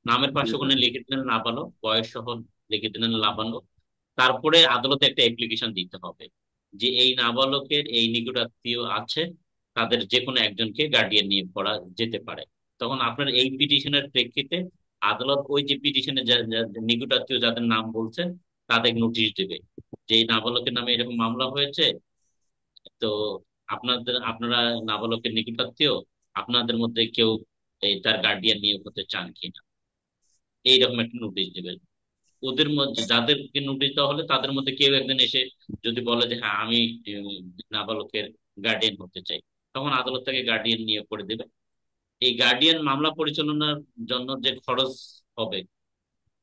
নামের জি পাশে স্যার। ওখানে লিখে দিলেন নাবালক, বয়স সহ লিখে দিলেন নাবালক। তারপরে আদালতে একটা অ্যাপ্লিকেশন দিতে হবে যে এই নাবালকের এই নিকটাত্মীয় আছে, তাদের যে কোনো একজনকে গার্ডিয়ান নিয়োগ করা যেতে পারে। তখন আপনার এই পিটিশনের প্রেক্ষিতে আদালত ওই যে পিটিশনে নিকটাত্মীয় যাদের নাম বলছেন তাদের নোটিশ দেবে যে এই নাবালকের নামে এরকম মামলা হয়েছে, তো আপনারা নাবালকের নিকটাত্মীয়, আপনাদের মধ্যে কেউ এই তার গার্ডিয়ান নিয়োগ হতে চান কিনা, এইরকম একটা নোটিশ দেবে। ওদের মধ্যে যাদেরকে নোটিশ দেওয়া হলে তাদের মধ্যে কেউ একজন এসে যদি বলে যে হ্যাঁ আমি উম, নাবালকের গার্ডিয়ান হতে চাই, তখন আদালত তাকে গার্ডিয়ান নিয়োগ করে দেবে। এই গার্ডিয়ান মামলা পরিচালনার জন্য যে খরচ হবে,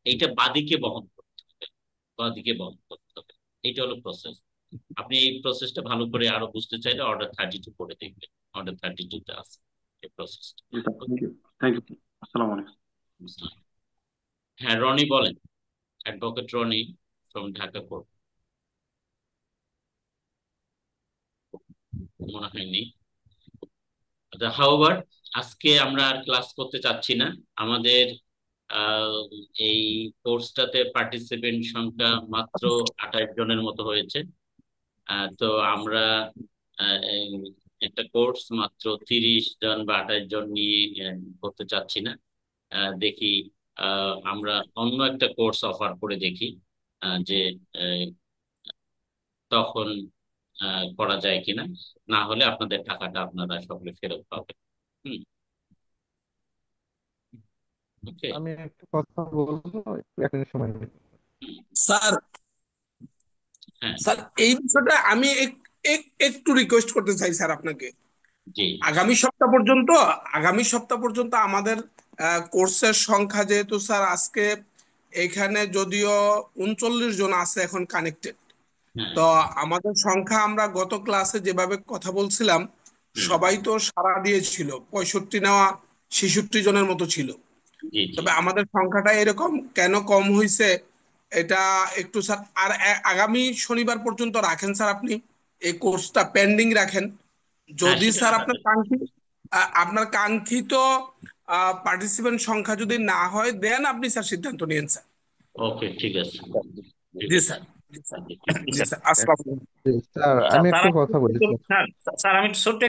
এইটা বাদীকে বহন করতে হবে। বাদীকে বহন করতে হবে। এইটা হলো প্রসেস। আপনি এই প্রসেসটা ভালো করে আরো বুঝতে চাইলে অর্ডার 32 পড়ে দেখবেন। অর্ডার 32 তে আছে এই প্রসেসটা। জি sir, thank you. Thank you. আসসালামু আলাইকুম। হ্যাঁ, রনি বলেন, advocate Roni from Dhaka court. মনে হয়নি। হাউবার, আজকে আমরা আর ক্লাস করতে চাচ্ছি না। আমাদের আহ, এই কোর্সটাতে পার্টিসিপেন্ট সংখ্যা মাত্র 28 জনের মতো হয়েছে। তো আমরা এই একটা কোর্স মাত্র 30 জন বা 28 জন নিয়ে করতে চাচ্ছি না। দেখি আমরা অন্য একটা কোর্স অফার করে দেখি যে আহ, তখন করা যায় কিনা। না হলে আপনাদের টাকাটা আপনারা সকলে ফেরত পাবেন। হুম, ওকে। আমি একটা কথা বলবো, একটা সময় দিন। স্যার হ্যাঁ, স্যার এই বিষয়টা আমি একটু রিকোয়েস্ট করতে চাই স্যার আপনাকে। জি আগামী সপ্তাহ পর্যন্ত আমাদের কোর্সের সংখ্যা যেহেতু স্যার আজকে এখানে যদিও 39 জন আছে এখন কানেক্টেড, হ্যাঁ, তো আমাদের সংখ্যা আমরা গত ক্লাসে যেভাবে কথা বলছিলাম হুম, সবাই তো সাড়া দিয়েছিল, 65 নেওয়া 66 জনের মতো ছিল। জি জি তবে আমাদের সংখ্যাটা এরকম কেন কম হয়েছে এটা একটু স্যার আর আগামী শনিবার পর্যন্ত রাখেন স্যার, আপনি এই কোর্সটা পেন্ডিং রাখেন। হ্যাঁ, যদি সেটা স্যার রাখা যাবে। আপনার কাঙ্ক্ষিত পার্টিসিপেন্ট সংখ্যা যদি না হয় দেন আপনি স্যার সিদ্ধান্ত নিয়েন স্যার। ওকে, ঠিক আছে, ঠিক জি আছে। স্যার, জি স্যার, জি। জি স্যার, আসসালামু আলাইকুম। স্যার স্যার আমি স্যার একটা আমি কথা বলি স্যার। স্যার স্যার, আমি ছোট্ট